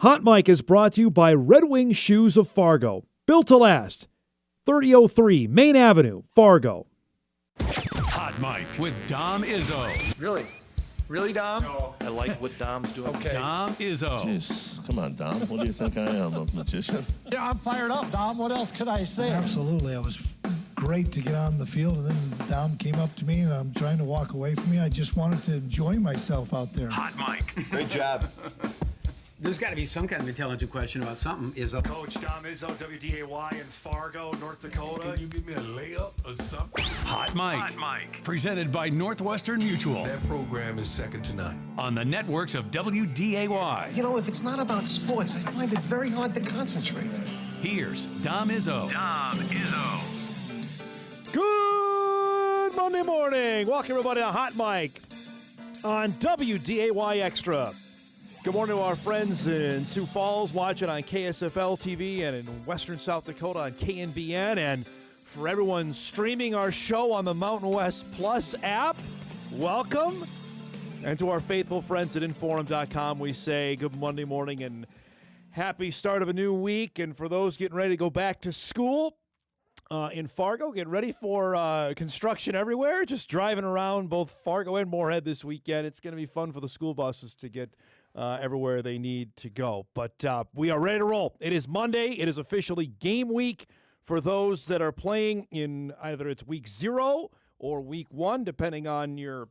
Hot Mic is brought to you by Red Wing Shoes of Fargo. Built to last. 3003 Main Avenue, Fargo. Hot Mic with Dom Izzo. Really? Really, Dom? No. I like what Dom's doing. Okay. Dom Izzo. Jeez, come on, Dom. What do you think I am, a magician? Yeah, I'm fired up, Dom. What else could I say? Absolutely. It was great to get on the field, and then Dom came up to me, and I'm trying to walk away from me. I just wanted to enjoy myself out there. Hot Mic. Great job. There's got to be some kind of intelligent question about something. Coach Dom Izzo, WDAY in Fargo, North Dakota. Can you give me a layup or something? Hot Mic. Presented by Northwestern Mutual. That program is second to none. On the networks of WDAY. You know, if it's not about sports, I find it very hard to concentrate. Here's Dom Izzo. Good Monday morning. Welcome, everybody, to Hot Mic on WDAY Extra. Good morning to our friends in Sioux Falls watching on KSFL TV and in Western South Dakota on KNBN, and for everyone streaming our show on the Mountain West Plus app, welcome. And to our faithful friends at Inforum.com, we say good Monday morning and happy start of a new week. And for those getting ready to go back to school in Fargo, get ready for construction everywhere. Just driving around both Fargo and Moorhead this weekend. It's going to be fun for the school buses to get everywhere they need to go. But we are ready to roll. It is Monday. It is officially game week for those that are playing in either it's week 0 or week 1, depending on your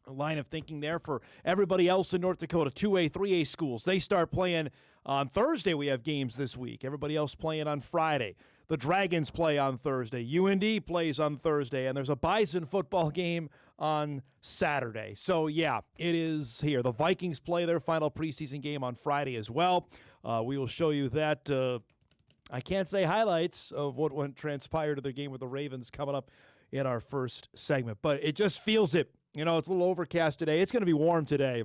line of thinking there. For everybody else in North Dakota, 2A, 3A schools, they start playing on Thursday. We have games this week. Everybody else playing on Friday. The Dragons play on Thursday. UND plays on Thursday. And there's a Bison football game on Saturday. So, yeah, it is here. The Vikings play their final preseason game on Friday as well. We will show you that. I can't say highlights of what went transpired to the game with the Ravens coming up in our first segment. But it just feels it. You know, it's a little overcast today. It's going to be warm today.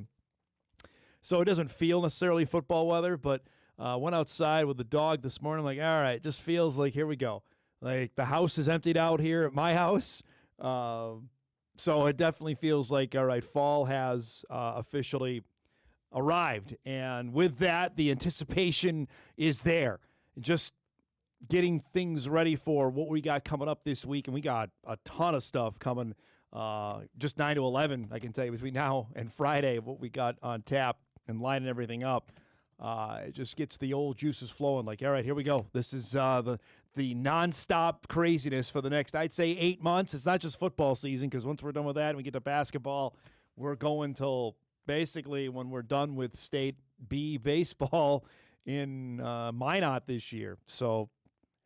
So it doesn't feel necessarily football weather, but went outside with the dog this morning. I'm like, all right, it just feels like here we go. Like the house is emptied out here at my house. So it definitely feels like, all right, fall has officially arrived. And with that, the anticipation is there. Just getting things ready for what we got coming up this week. And we got a ton of stuff coming just 9 to 11, I can tell you, between now and Friday of what we got on tap and lining everything up. It just gets the old juices flowing. Like, all right, here we go. This is the nonstop craziness for the next, I'd say, 8 months. It's not just football season, because once we're done with that and we get to basketball, we're going till basically when we're done with State B baseball in Minot this year. So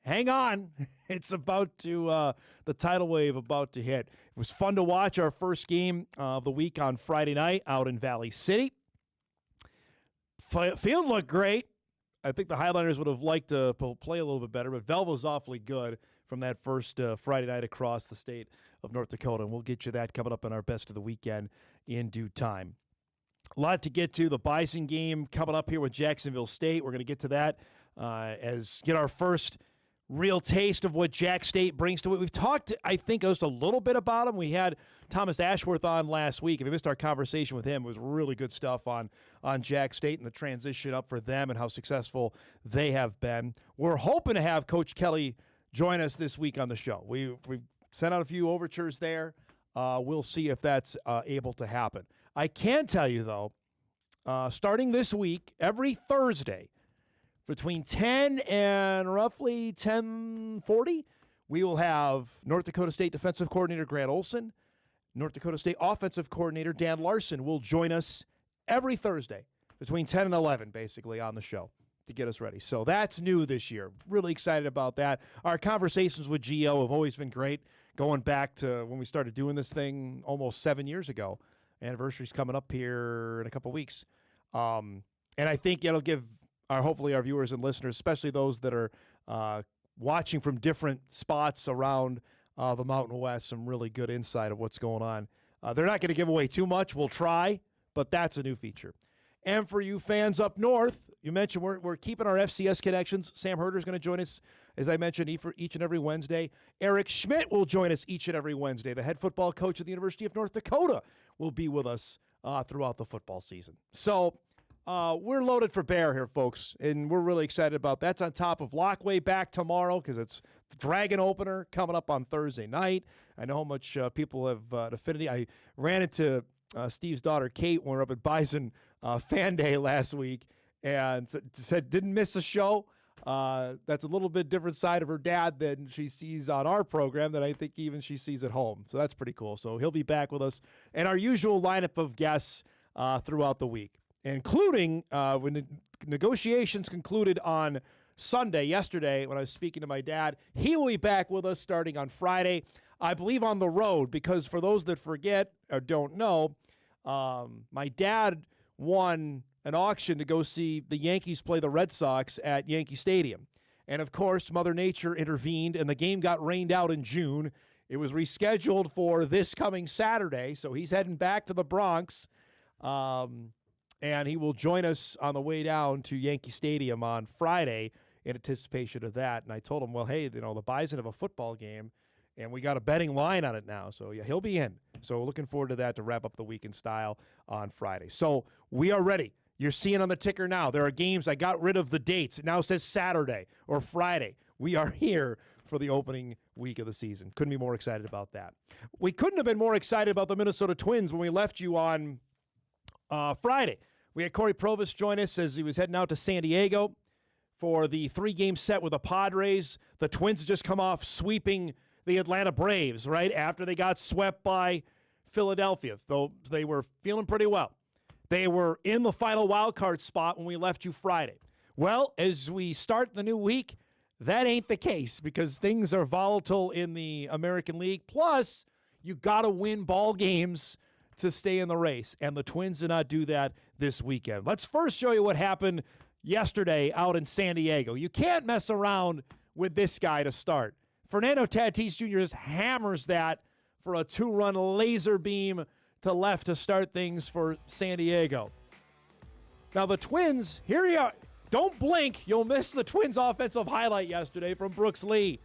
hang on. It's about to, the tidal wave about to hit. It was fun to watch our first game of the week on Friday night out in Valley City. Field looked great. I think the Highlanders would have liked to play a little bit better, but Velva was awfully good from that first Friday night across the state of North Dakota, and we'll get you that coming up in our best of the weekend in due time. A lot to get to. The Bison game coming up here with Jacksonville State. We're going to get to that as get our first real taste of what Jack State brings to it. We've talked, I think, just a little bit about them. We had Thomas Ashworth on last week. If you missed our conversation with him, it was really good stuff on Jack State and the transition up for them and how successful they have been. We're hoping to have Coach Kelly join us this week on the show. We've sent out a few overtures there. We'll see if that's able to happen. I can tell you, though, starting this week, every Thursday, between 10 and roughly 10:40, we will have North Dakota State defensive coordinator Grant Olson, North Dakota State offensive coordinator Dan Larson will join us every Thursday between 10 and 11, basically, on the show to get us ready. So that's new this year. Really excited about that. Our conversations with Gio have always been great, going back to when we started doing this thing almost 7 years ago. Anniversary's coming up here in a couple weeks. And I think it'll give hopefully our viewers and listeners, especially those that are watching from different spots around the Mountain West, some really good insight of what's going on. They're not going to give away too much. We'll try, but that's a new feature. And for you fans up north, you mentioned we're keeping our FCS connections. Sam Herder's going to join us, as I mentioned, each and every Wednesday. Eric Schmidt will join us each and every Wednesday. The head football coach of the University of North Dakota will be with us throughout the football season. So we're loaded for bear here, folks, and we're really excited about that. That's on top of Lockway back tomorrow because it's the Dragon opener coming up on Thursday night. I know how much people have an affinity. I ran into Steve's daughter, Kate, when we were up at Bison Fan Day last week, and said didn't miss the show. That's a little bit different side of her dad than she sees on our program that I think even she sees at home. So that's pretty cool. So he'll be back with us and our usual lineup of guests throughout the week, including when the negotiations concluded on Sunday, yesterday, when I was speaking to my dad. He will be back with us starting on Friday, I believe on the road, because for those that forget or don't know, my dad won an auction to go see the Yankees play the Red Sox at Yankee Stadium. And, of course, Mother Nature intervened, and the game got rained out in June. It was rescheduled for this coming Saturday, so he's heading back to the Bronx, and he will join us on the way down to Yankee Stadium on Friday in anticipation of that. And I told him, well, hey, the Bison have a football game, and we got a betting line on it now. So, yeah, he'll be in. So looking forward to that to wrap up the week in style on Friday. So we are ready. You're seeing on the ticker now. There are games. I got rid of the dates. It now says Saturday or Friday. We are here for the opening week of the season. Couldn't be more excited about that. We couldn't have been more excited about the Minnesota Twins when we left you on Friday. We had Corey Provis join us as he was heading out to San Diego for the 3-game set with the Padres. The Twins had just come off sweeping the Atlanta Braves, right, after they got swept by Philadelphia. Though they were feeling pretty well. They were in the final wild card spot when we left you Friday. Well, as we start the new week, that ain't the case because things are volatile in the American League. Plus, you got to win ball games to stay in the race, and the Twins did not do that this weekend. Let's first show you what happened yesterday out in San Diego. You can't mess around with this guy to start. Fernando Tatis Jr. just hammers that for a 2-run laser beam to left to start things for San Diego. Now the Twins, here you are. Don't blink. You'll miss the Twins offensive highlight yesterday from Brooks Lee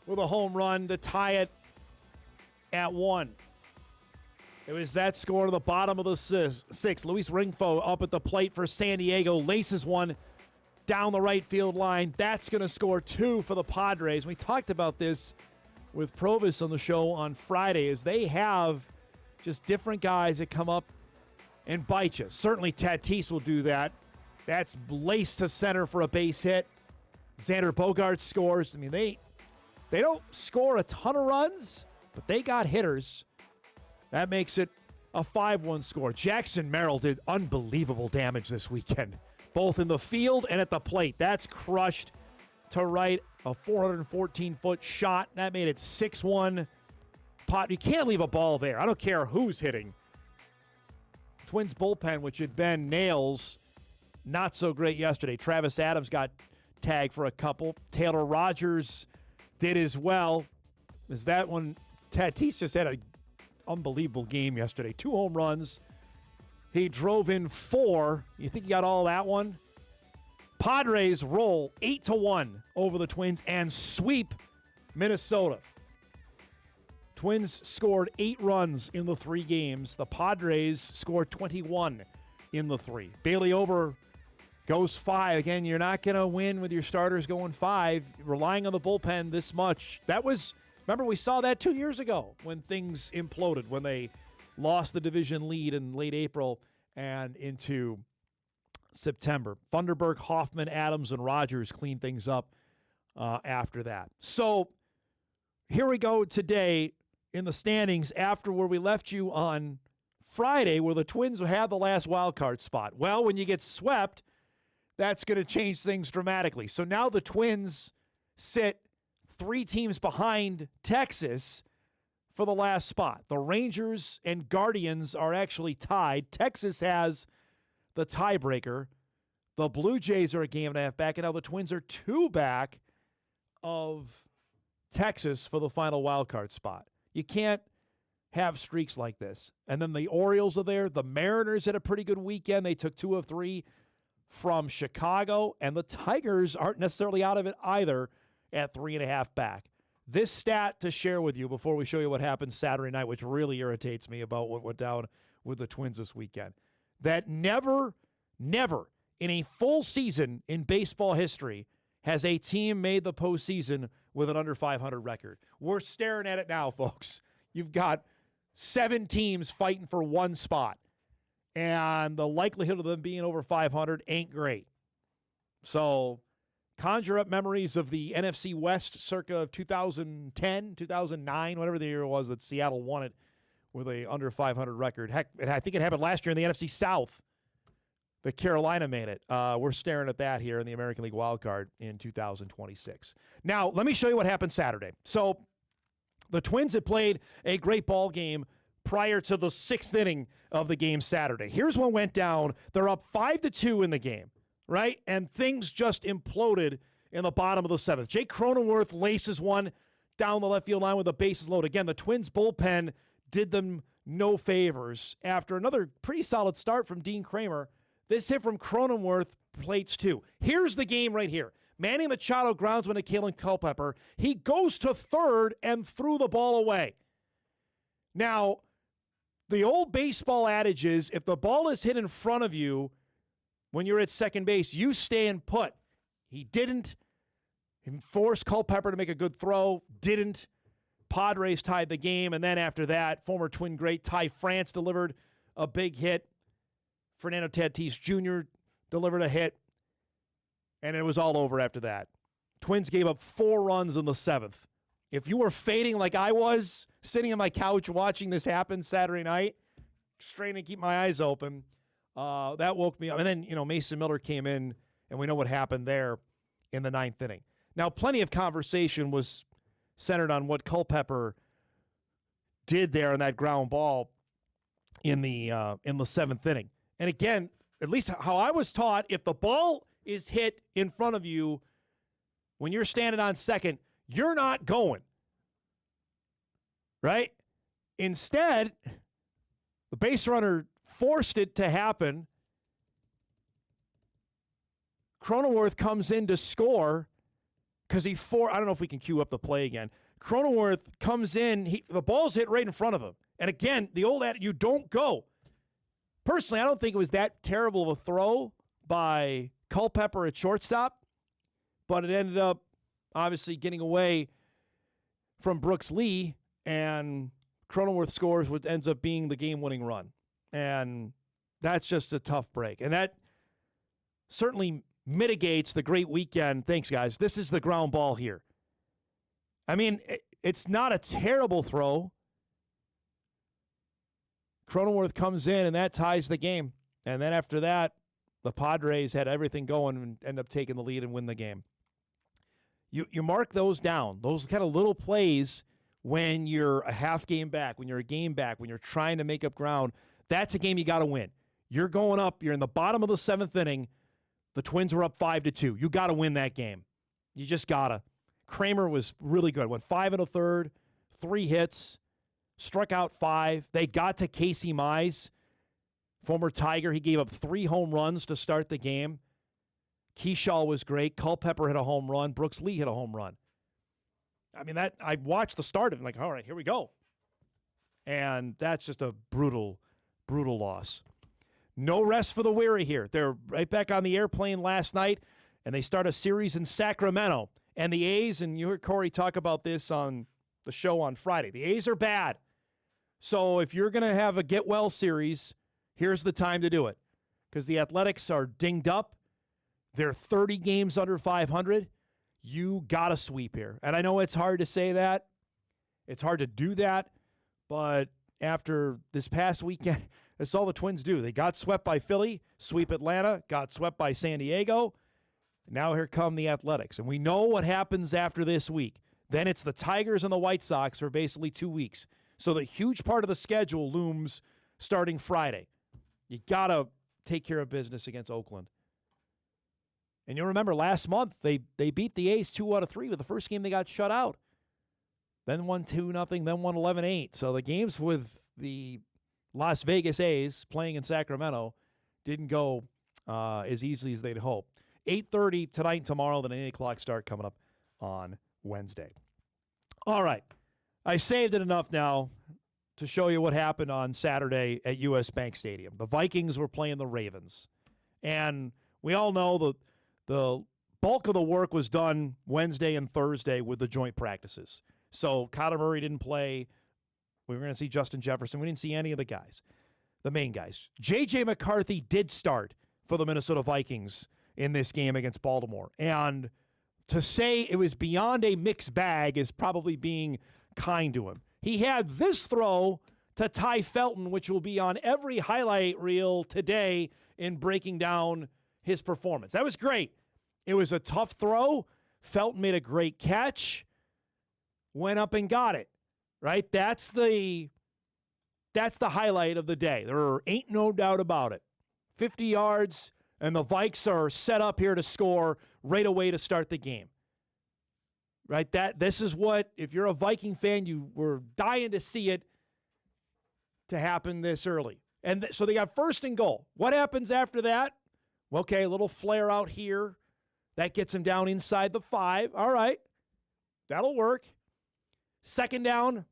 with a home run to tie it at 1. It was that score to the bottom of the sixth. Luis Ringfo up at the plate for San Diego. Laces one down the right field line. That's going to score 2 for the Padres. We talked about this with Provis on the show on Friday as they have just different guys that come up and bite you. Certainly Tatis will do that. That's laced to center for a base hit. Xander Bogaerts scores. I mean, they don't score a ton of runs, but they got hitters. That makes it a 5-1 score. Jackson Merrill did unbelievable damage this weekend, both in the field and at the plate. That's crushed to right, a 414-foot shot. That made it 6-1. You can't leave a ball there. I don't care who's hitting. Twins bullpen, which had been nails, not so great yesterday. Travis Adams got tagged for a couple. Taylor Rogers did as well. Is that one? Tatis just had an unbelievable game yesterday. 2 home runs. He drove in 4. You think he got all that one? Padres roll 8-1 over the Twins and sweep Minnesota. Twins scored 8 runs in the 3 games. The Padres scored 21 in the 3. Bailey Ober goes 5. Again, you're not going to win with your starters going 5. Relying on the bullpen this much. Remember, we saw that 2 years ago when things imploded, when they lost the division lead in late April and into September. Thunderberg, Hoffman, Adams, and Rogers cleaned things up after that. So here we go today in the standings after where we left you on Friday, where the Twins had the last wild card spot. Well, when you get swept, that's going to change things dramatically. So now the Twins sit 3 teams behind Texas for the last spot. The Rangers and Guardians are actually tied. Texas has the tiebreaker. The Blue Jays are a game and a half back, and now the Twins are 2 back of Texas for the final wild card spot. You can't have streaks like this. And then the Orioles are there. The Mariners had a pretty good weekend. They took 2 of 3 from Chicago, and the Tigers aren't necessarily out of it either at 3.5 back. This stat to share with you before we show you what happened Saturday night, which really irritates me about what went down with the Twins this weekend. That never Never in a full season in baseball history has a team made the postseason with an under 500 record. We're staring at it now, folks. You've got 7 teams fighting for one spot, and the likelihood of them being over 500 ain't great. So conjure up memories of the NFC West circa 2010, 2009, whatever the year it was that Seattle won it with a under 500 record. Heck, I think it happened last year in the NFC South that Carolina made it. We're staring at that here in the American League Wild Card in 2026. Now, let me show you what happened Saturday. So the Twins had played a great ball game prior to the 6th inning of the game Saturday. Here's what went down. They're up 5-2 in the game, right? And things just imploded in the bottom of the 7th. Jake Cronenworth laces one down the left field line with the bases loaded. Again, the Twins bullpen did them no favors. After another pretty solid start from Dean Kramer, this hit from Cronenworth plates 2. Here's the game right here. Manny Machado grounds one to Kalen Culpepper. He goes to third and threw the ball away. Now, the old baseball adage is if the ball is hit in front of you when you're at second base, you stand put. He didn't. He forced Culpepper to make a good throw. Didn't. Padres tied the game, and then after that, former Twin great Ty France delivered a big hit. Fernando Tatis Jr. delivered a hit, and it was all over after that. Twins gave up 4 runs in the 7th. If you were fading like I was, sitting on my couch watching this happen Saturday night, straining to keep my eyes open, that woke me up. And then, Mason Miller came in, and we know what happened there in the 9th inning. Now, plenty of conversation was centered on what Culpepper did there on that ground ball in the 7th inning. And again, at least how I was taught, if the ball is hit in front of you when you're standing on second, you're not going. Right? Instead, the base runner forced it to happen. Cronenworth comes in to score because I don't know if we can cue up the play again. Cronenworth comes in, the ball's hit right in front of him. And again, the old adage, you don't go. Personally, I don't think it was that terrible of a throw by Culpepper at shortstop, but it ended up obviously getting away from Brooks Lee, and Cronenworth scores what ends up being the game-winning run. And that's just a tough break. And that certainly mitigates the great weekend. Thanks, guys. This is the ground ball here. I mean, it's not a terrible throw. Cronenworth comes in, and that ties the game. And then after that, the Padres had everything going and end up taking the lead and win the game. You mark those down, those kind of little plays when you're a half game back, when you're a game back, when you're trying to make up ground. That's a game you got to win. You're going up. You're in the bottom of the 7th inning. The Twins were up 5-2. You got to win that game. You just got to. Kramer was really good. Went 5 1/3, 3 hits. Struck out 5. They got to Casey Mize, former Tiger. He gave up 3 home runs to start the game. Keyshaw was great. Culpepper hit a home run. Brooks Lee hit a home run. I mean, I watched the start of it, like, all right, here we go. And that's just a brutal, brutal loss. No rest for the weary here. They're right back on the airplane last night, and they start a series in Sacramento. And the A's, and you heard Corey talk about this on the show on Friday, the A's are bad. So if you're going to have a get-well series, here's the time to do it. Because the Athletics are dinged up. They're 30 games under 500. You got to sweep here. And I know it's hard to say that. It's hard to do that. But after this past weekend, that's all the Twins do. They got swept by Philly, sweep Atlanta, got swept by San Diego. Now here come the Athletics. And we know what happens after this week. Then it's the Tigers and the White Sox for basically 2 weeks. So the huge part of the schedule looms starting Friday. You got to take care of business against Oakland. And you'll remember last month they beat the A's 2 out of 3, but the first game they got shut out. Then won 2-0, then won 11-8. So the games with the Las Vegas A's playing in Sacramento didn't go as easily as they'd hoped. 8:30 tonight and tomorrow, then an 8 o'clock start coming up on Wednesday. All right. I saved it enough now to show you what happened on Saturday at U.S. Bank Stadium. The Vikings were playing the Ravens. And we all know the bulk of the work was done Wednesday and Thursday with the joint practices. So Kyler Murray didn't play. We were going to see Justin Jefferson. We didn't see any of the guys, the main guys. J.J. McCarthy did start for the Minnesota Vikings in this game against Baltimore. And to say it was beyond a mixed bag is probably being kind to him. He had this throw to Ty Felton, which will be on every highlight reel today in breaking down his performance. That was great. It was a tough throw. Felton made a great catch, went up and got it, right? That's the highlight of the day. There ain't no doubt about it. 50 yards, and the Vikes are set up here to score right away to start the game. Right? This is what, if you're a Viking fan, you were dying to see it to happen this early. And so they got first and goal. What happens after that? Okay, a little flare out here. That gets him down inside the 5. All right. That'll work. Second down,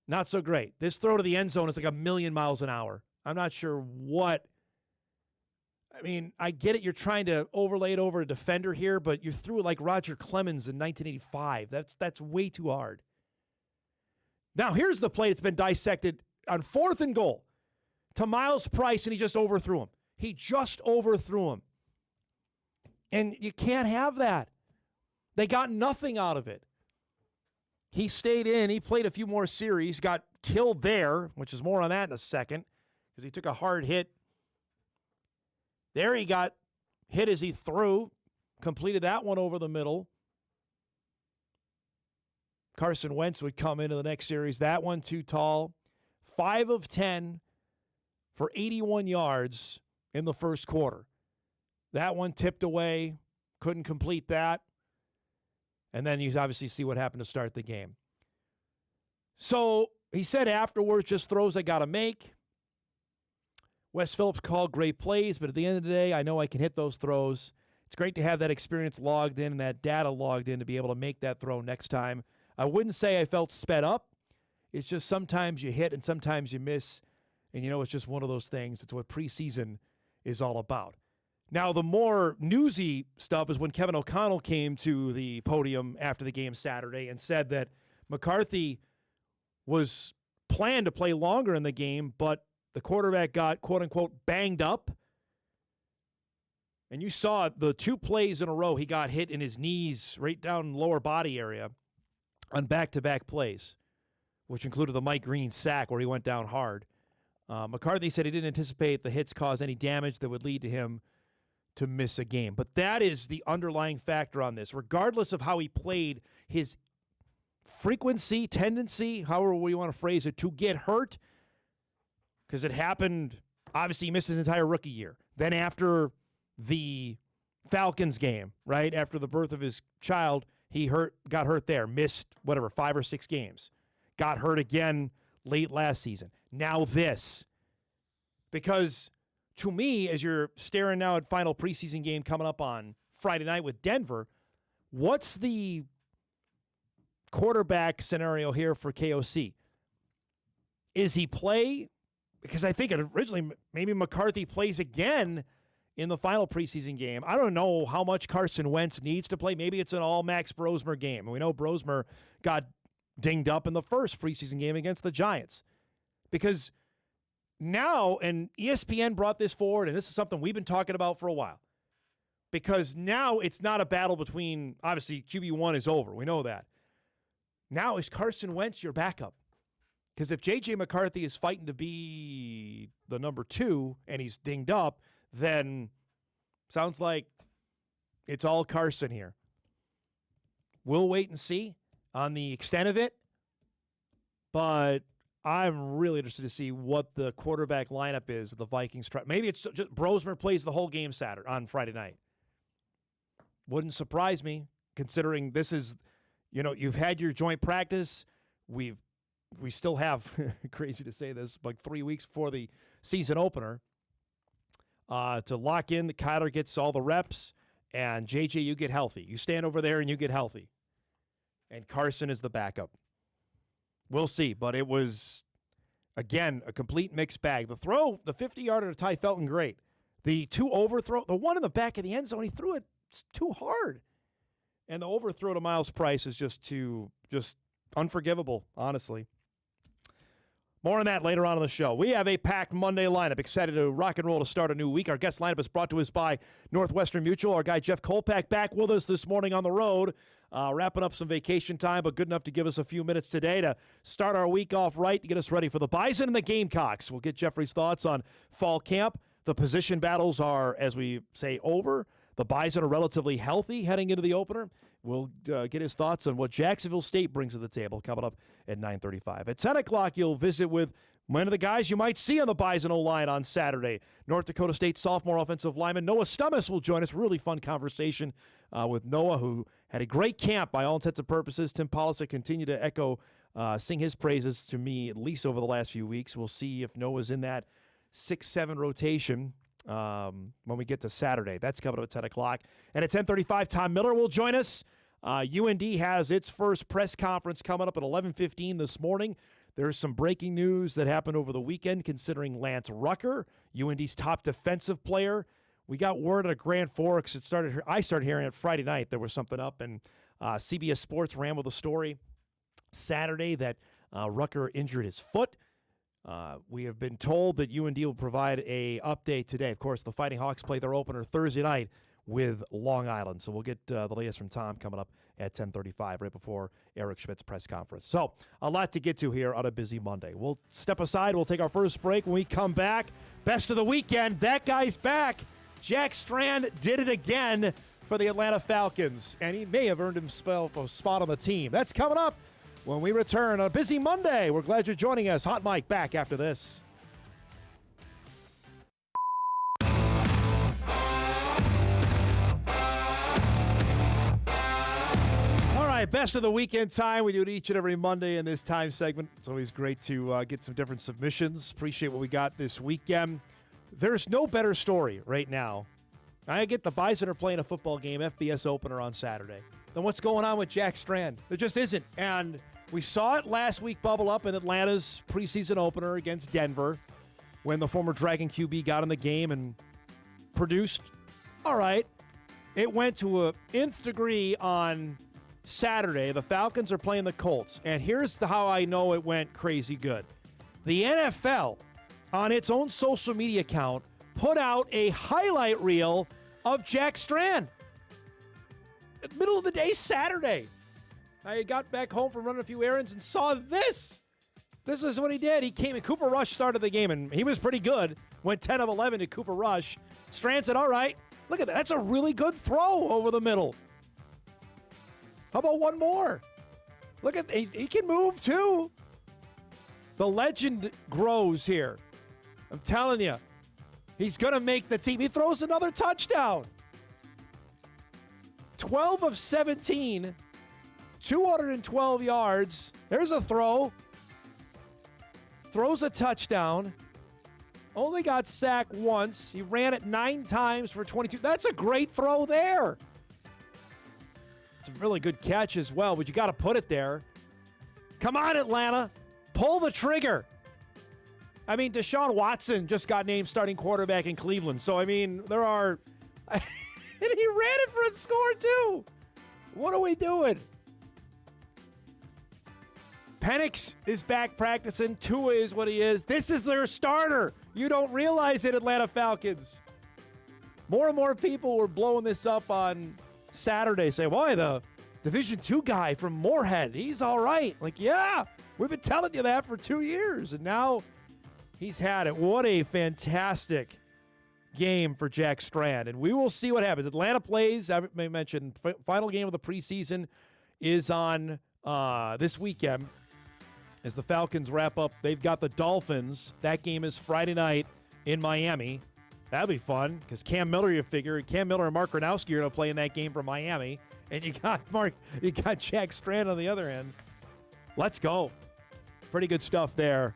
not so great. This throw to the end zone is like 1,000,000 miles an hour. I'm not sure what. I mean, I get it. You're trying to overlay it over a defender here, but you threw it like Roger Clemens in 1985. That's way too hard. Now, here's the play that's been dissected on 4th and goal to Miles Price, and he just overthrew him. He just overthrew him. And you can't have that. They got nothing out of it. He stayed in. He played a few more series, got killed there, which is more on that in a second, because he took a hard hit. There he got hit as he threw, completed that one over the middle. Carson Wentz would come into the next series. That one too tall. 5 of 10 for 81 yards in the first quarter. That one tipped away, couldn't complete that. And then you obviously see what happened to start the game. So he said afterwards, just throws I got to make. Wes Phillips called great plays, but at the end of the day, I know I can hit those throws. It's great to have that experience logged in and that data logged in to be able to make that throw next time. I wouldn't say I felt sped up. It's just sometimes you hit and sometimes you miss. And, it's just one of those things. It's what preseason is all about. Now, the more newsy stuff is when Kevin O'Connell came to the podium after the game Saturday and said that McCarthy was planned to play longer in the game, but the quarterback got, quote-unquote, banged up. And you saw the 2 plays in a row, he got hit in his knees, right down lower body area on back-to-back plays, which included the Mike Green sack where he went down hard. McCarthy said he didn't anticipate the hits caused any damage that would lead to him to miss a game. But that is the underlying factor on this. Regardless of how he played, his frequency, tendency, however we want to phrase it, to get hurt, because it happened, obviously he missed his entire rookie year. Then after the Falcons game, right, after the birth of his child, he got hurt there, missed, 5 or 6 games. Got hurt again late last season. Now this. Because to me, as you're staring now at final preseason game coming up on Friday night with Denver, what's the quarterback scenario here for KOC? Is he play? Because I think originally maybe McCarthy plays again in the final preseason game. I don't know how much Carson Wentz needs to play. Maybe it's an all Max Brosmer game. And we know Brosmer got dinged up in the first preseason game against the Giants. Because now, and ESPN brought this forward, and this is something we've been talking about for a while, because now it's not a battle between, obviously, QB1 is over. We know that. Now is Carson Wentz your backup? Because if J.J. McCarthy is fighting to be the number 2 and he's dinged up, then sounds like it's all Carson here. We'll wait and see on the extent of it, but I'm really interested to see what the quarterback lineup is the Vikings try. Maybe it's just Brosmer plays the whole game Saturday on Friday night. Wouldn't surprise me, considering this is, you've had your joint practice. We still have, crazy to say this, like 3 weeks before the season opener to lock in. The Kyler gets all the reps, and JJ, you get healthy. You stand over there and you get healthy. And Carson is the backup. We'll see, but it was, again, a complete mixed bag. The throw, the 50-yarder to Ty Felton, great. The two overthrow, the one in the back of the end zone, he threw it too hard. And the overthrow to Miles Price is just unforgivable, honestly. More on that later on in the show. We have a packed Monday lineup. Excited to rock and roll to start a new week. Our guest lineup is brought to us by Northwestern Mutual. Our guy Jeff Kolpack back with us this morning on the road, wrapping up some vacation time, but good enough to give us a few minutes today to start our week off right, to get us ready for the Bison and the Gamecocks. We'll get Jeffrey's thoughts on fall camp. The position battles are, as we say, over. The Bison are relatively healthy heading into the opener. We'll get his thoughts on what Jacksonville State brings to the table coming up at 9:35. At 10 o'clock, you'll visit with one of the guys you might see on the Bison O-line on Saturday. North Dakota State sophomore offensive lineman Noah Stommes will join us. Really fun conversation with Noah, who had a great camp by all intents and purposes. Tim Polisic continued to sing his praises to me, at least over the last few weeks. We'll see if Noah's in that 6-7 rotation when we get to Saturday. That's coming up at 10 o'clock. And at 10:35, Tom Miller will join us. UND has its first press conference coming up at 11:15 this morning. There's some breaking news that happened over the weekend considering Lance Rucker, UND's top defensive player. We got word at Grand Forks. I started hearing it Friday night. There was something up, and CBS Sports ran with a story Saturday that Rucker injured his foot. We have been told that UND will provide a update today. Of course, the Fighting Hawks play their opener Thursday night with Long Island. So we'll get the latest from Tom coming up at 10:35, right before Eric Schmidt's press conference. So a lot to get to here on a busy Monday. We'll step aside. We'll take our first break. When we come back, best of the weekend. That guy's back. Jack Strand did it again for the Atlanta Falcons, and he may have earned himself a spot on the team. That's coming up when we return on a busy Monday. We're glad you're joining us. Hot Mike back after this. All right, best of the weekend time. We do it each and every Monday in this time segment. It's always great to get some different submissions. Appreciate what we got this weekend. There's no better story right now. I get the Bison are playing a football game, FBS opener on Saturday, than what's going on with Jack Strand. There just isn't. And we saw it last week bubble up in Atlanta's preseason opener against Denver when the former Dragon QB got in the game and produced. All right. It went to an nth degree on Saturday. The Falcons are playing the Colts. And here's how I know it went crazy good. The NFL, on its own social media account, put out a highlight reel of Jack Strand. Middle of the day Saturday. I got back home from running a few errands and saw this. This is what he did. He came and Cooper Rush started the game, and he was pretty good. Went 10 of 11 to Cooper Rush. Strand said, all right, look at that. That's a really good throw over the middle. How about one more? Look at, he can move too. The legend grows here. I'm telling you. He's going to make the team. He throws another touchdown. 12 of 17, 212 yards. There's a throw. Throws a touchdown. Only got sacked once. He ran it 9 times for 22. That's a great throw there. It's a really good catch as well, but you got to put it there. Come on, Atlanta. Pull the trigger. I mean, Deshaun Watson just got named starting quarterback in Cleveland. So, I mean, there are... and he ran it for a score, too. What are we doing? Penix is back practicing. Tua is what he is. This is their starter. You don't realize it, Atlanta Falcons. More and more people were blowing this up on Saturday, saying, boy, the Division II guy from Moorhead, he's all right. Like, yeah, we've been telling you that for 2 years, and now he's had it. What a fantastic game for Jack Strand, and we will see what happens. Atlanta plays, I may mention, final game of the preseason is on this weekend as the Falcons wrap up. They've got the Dolphins. That game is Friday night in Miami. That'll be fun because Cam Miller, you figure, Cam Miller and Mark Gronowski are going to play in that game for Miami, and you got Jack Strand on the other end. Let's go. Pretty good stuff there.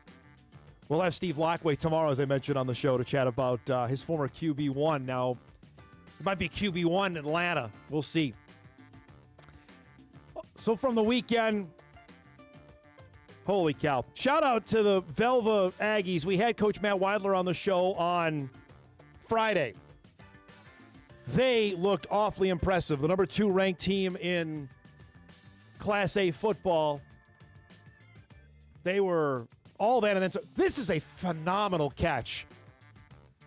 We'll have Steve Lockway tomorrow, as I mentioned on the show, to chat about his former QB1. Now, it might be QB1 in Atlanta. We'll see. So from the weekend, holy cow. Shout out to the Velva Aggies. We had Coach Matt Weidler on the show on Friday. They looked awfully impressive. The number 2 ranked team in Class A football. They were all that and then so. This is a phenomenal catch.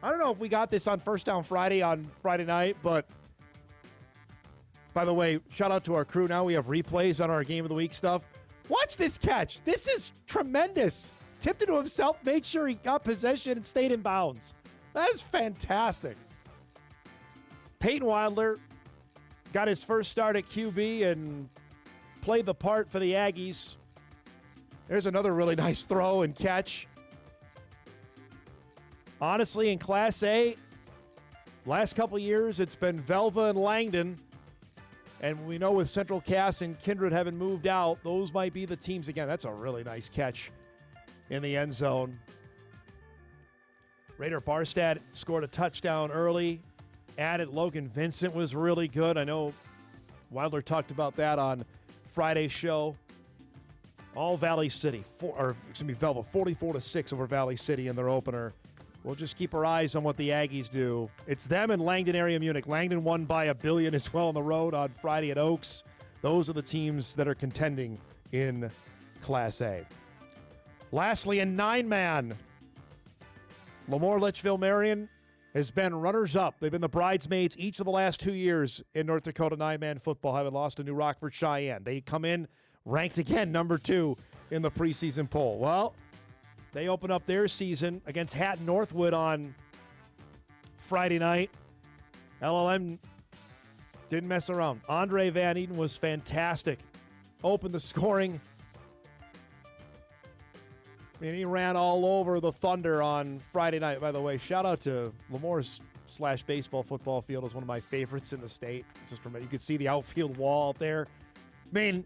I don't know if we got this on First Down Friday on Friday night, but by the way, shout out to our crew. Now we have replays on our Game of the Week stuff. Watch this catch. This is tremendous. Tipped it to himself, made sure he got possession and stayed in bounds. That is fantastic. Peyton Wilder got his first start at QB and played the part for the Aggies. There's another really nice throw and catch. Honestly, in Class A, last couple years, it's been Velva and Langdon. And we know with Central Cass and Kindred having moved out, those might be the teams again. That's a really nice catch in the end zone. Raider Barstad scored a touchdown early. Added Logan Vincent was really good. I know Wilder talked about that on Friday's show. All Valley City, Velva, 44-6 over Valley City in their opener. We'll just keep our eyes on what the Aggies do. It's them and Langdon Area Munich. Langdon won by $1 billion as well on the road on Friday at Oaks. Those are the teams that are contending in Class A. Lastly, in 9-man, Lemoore Litchfield Marion has been runners-up. They've been the bridesmaids each of the last 2 years in North Dakota 9-man football, having lost to New Rockford Cheyenne. They come in ranked again number 2 in the preseason poll. Well, they open up their season against Hatton Northwood on Friday night. LLM didn't mess around. Andre Van Eden was fantastic. Opened the scoring. I mean, he ran all over the Thunder on Friday night, by the way. Shout out to Lemoore's /baseball football field. Is one of my favorites in the state. Just from you could see the outfield wall out there. I mean,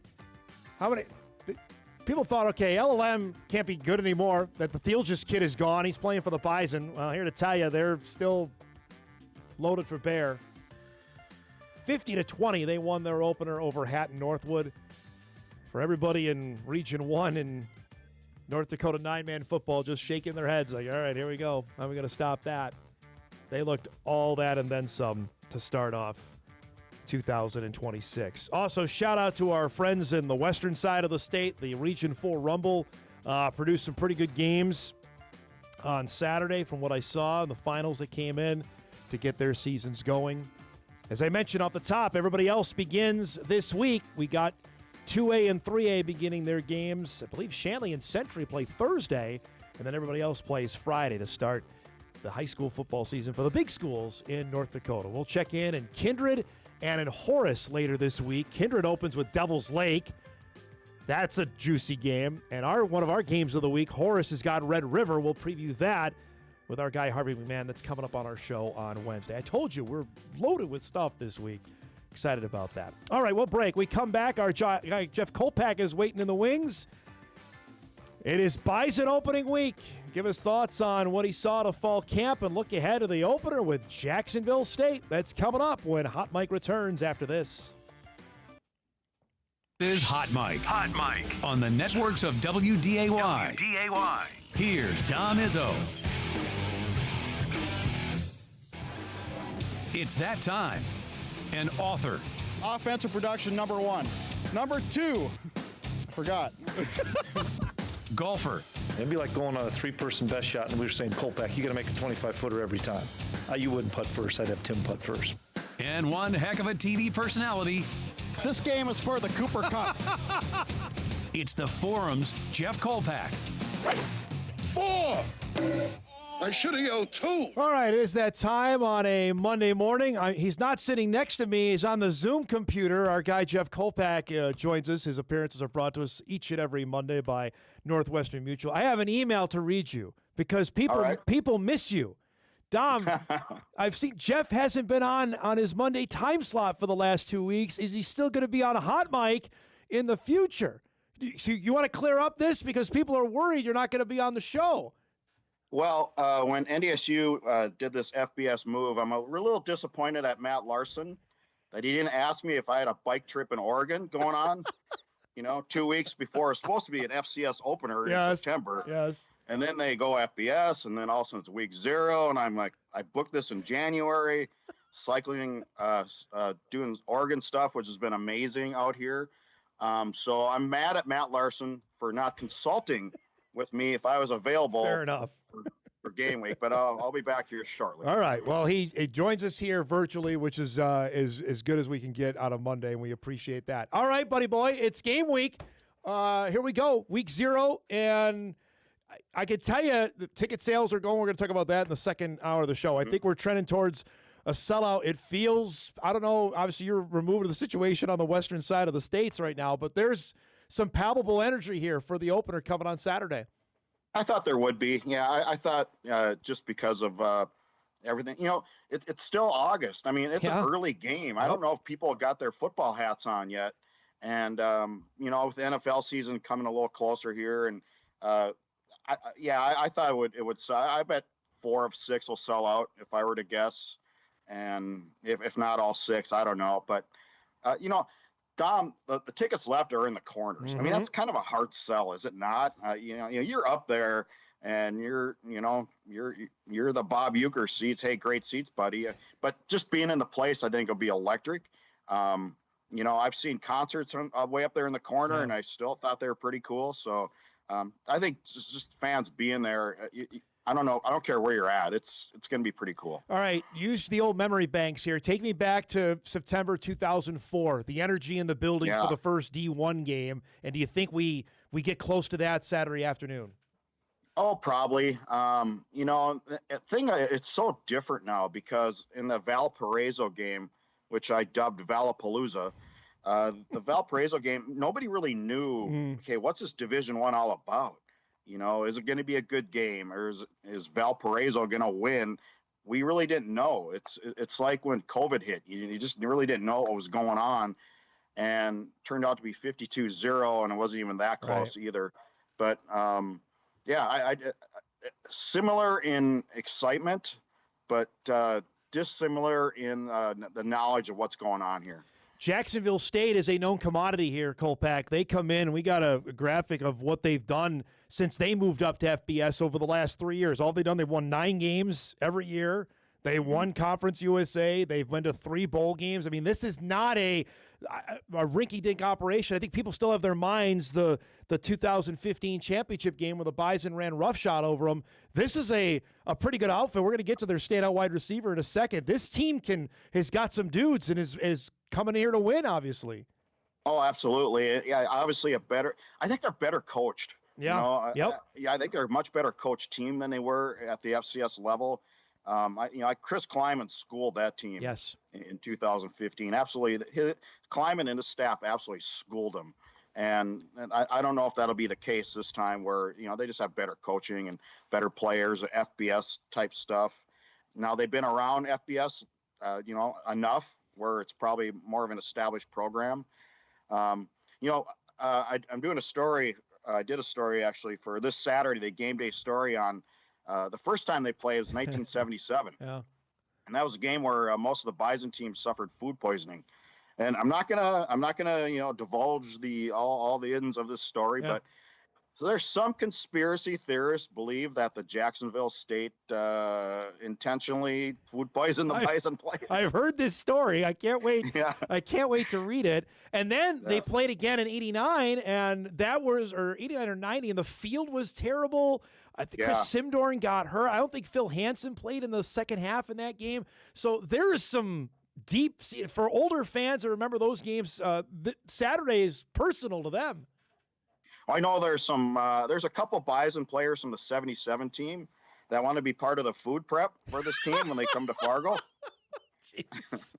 how many people thought, okay, LLM can't be good anymore, that the Thielges kid is gone. He's playing for the Bison. Well, here to tell you, they're still loaded for bear. 50-20, they won their opener over Hatton Northwood. For everybody in Region 1 and North Dakota 9-man football just shaking their heads like, all right, here we go. How are we going to stop that? They looked all that and then some to start off 2026. Also, shout out to our friends in the western side of the state. The Region 4 Rumble produced some pretty good games on Saturday from what I saw in the finals that came in to get their seasons going. As I mentioned off the top, everybody else begins this week. We got 2A and 3A beginning their games. I believe Shanley and Century play Thursday, and then everybody else plays Friday to start the high school football season for the big schools in North Dakota. We'll check in Kindred and in Horace later this week. Kindred opens with Devil's Lake. That's a juicy game. And one of our games of the week, Horace has got Red River. We'll preview that with our guy Harvey McMahon. That's coming up on our show on Wednesday. I told you, we're loaded with stuff this week. Excited about that. All right, we'll break. We come back. Our guy Jeff Kolpack is waiting in the wings. It is Bison opening week. Give us thoughts on what he saw at a fall camp and look ahead to the opener with Jacksonville State. That's coming up when Hot Mike returns after this. This is Hot Mike. Hot Mike. On the networks of WDAY. WDAY. Here's Dom Izzo. It's that time. An author. Offensive production, number 1. Number 2. I forgot. Golfer. It'd be like going on a 3-person best shot, and we were saying, Kolpack, you got to make a 25-footer every time. You wouldn't putt first. I'd have Tim putt first. And one heck of a TV personality. This game is for the Cooper Cup. It's the Forum's Jeff Kolpack. 4. I should have yelled 2. All right, it is that time on a Monday morning. He's not sitting next to me. He's on the Zoom computer. Our guy Jeff Kolpack joins us. His appearances are brought to us each and every Monday by Northwestern Mutual. I have an email to read you because people miss you. Dom, I've seen Jeff hasn't been on his Monday time slot for the last 2 weeks. Is he still going to be on a Hot Mic in the future? You want to clear up this because people are worried you're not going to be on the show. Well, when NDSU did this FBS move, I'm a little disappointed at Matt Larson that he didn't ask me if I had a bike trip in Oregon going on, 2 weeks before it's supposed to be an FCS opener in September. Yes. And then they go FBS, and then also it's week 0, and I'm like, I booked this in January, cycling, doing Oregon stuff, which has been amazing out here. So I'm mad at Matt Larson for not consulting with me if I was available. Fair enough. For game week, but I'll be back here shortly. All right. Well, he joins us here virtually, which is as good as we can get out of Monday, and we appreciate that. All right, buddy boy, it's game week. Here we go, week 0, and I can tell you the ticket sales are going. We're going to talk about that in the second hour of the show. I think we're trending towards a sellout. It feels, I don't know, obviously you're removed of the situation on the western side of the states right now, but there's some palpable energy here for the opener coming on Saturday. I thought there would be. Yeah, I thought just because of everything. It's still August. I mean, it's an early game. I don't know if people got their football hats on yet. And, with the NFL season coming a little closer here. And, I thought it would sell. I bet 4 of 6 will sell out if I were to guess. And if not all 6, I don't know. But, Dom, the tickets left are in the corners. I mean, that's kind of a hard sell, is it not? You're up there and you're the Bob Uecker seats. Hey, great seats, buddy. But just being in the place, I think will be electric. I've seen concerts way up there in the corner, and I still thought they were pretty cool. So I think just fans being there, I don't know. I don't care where you're at. It's going to be pretty cool. All right. Use the old memory banks here. Take me back to September 2004, the energy in the building for the first D1 game. And do you think we get close to that Saturday afternoon? Oh, probably. It's so different now because in the Valparaiso game, which I dubbed Valapalooza, the Valparaiso game, nobody really knew, okay, what's this Division I all about? Is it going to be a good game, or is Valparaiso going to win? We really didn't know. It's like when COVID hit, you just really didn't know what was going on, and turned out to be 52-0, and it wasn't even that close either. But I similar in excitement, but dissimilar in the knowledge of what's going on here. Jacksonville State is a known commodity here, Kolpack. They come in, and we got a graphic of what they've done since they moved up to FBS over the last 3 years. All they've done, they've won 9 games every year. They won Conference USA. They've been to 3 bowl games. I mean, this is not a rinky-dink operation. I think people still have their minds the 2015 championship game where the Bison ran roughshod over them. This is a pretty good outfit. We're going to get to their standout wide receiver in a second. This team has got some dudes and is coming here to win, obviously. Oh, absolutely. Yeah, obviously I think they're better coached. Yeah. I think they're a much better coached team than they were at the FCS level. Chris Kleiman schooled that team. Yes. In 2015. Absolutely. Kleiman and his staff absolutely schooled them. And I don't know if that'll be the case this time where, they just have better coaching and better players, FBS type stuff. Now they've been around FBS, enough where it's probably more of an established program. I'm doing a story. I did a story actually for this Saturday, the game day story on the first time they played was 1977. Yeah. And that was a game where most of the Bison teams suffered food poisoning. And I'm not gonna divulge all the ends of this story, but so there's some conspiracy theorists believe that the Jacksonville State intentionally food poisoned the Bison players. I've heard this story. I can't wait. I can't wait to read it. And then they played again in '89, and that was or '89 or '90, and the field was terrible. I think Chris Simdorn got hurt. I don't think Phil Hansen played in the second half in that game. So there is some deep for older fans that remember those games. Saturday is personal to them. I know there's a couple Bison players from the '77 team that want to be part of the food prep for this team when they come to Fargo. Jeez.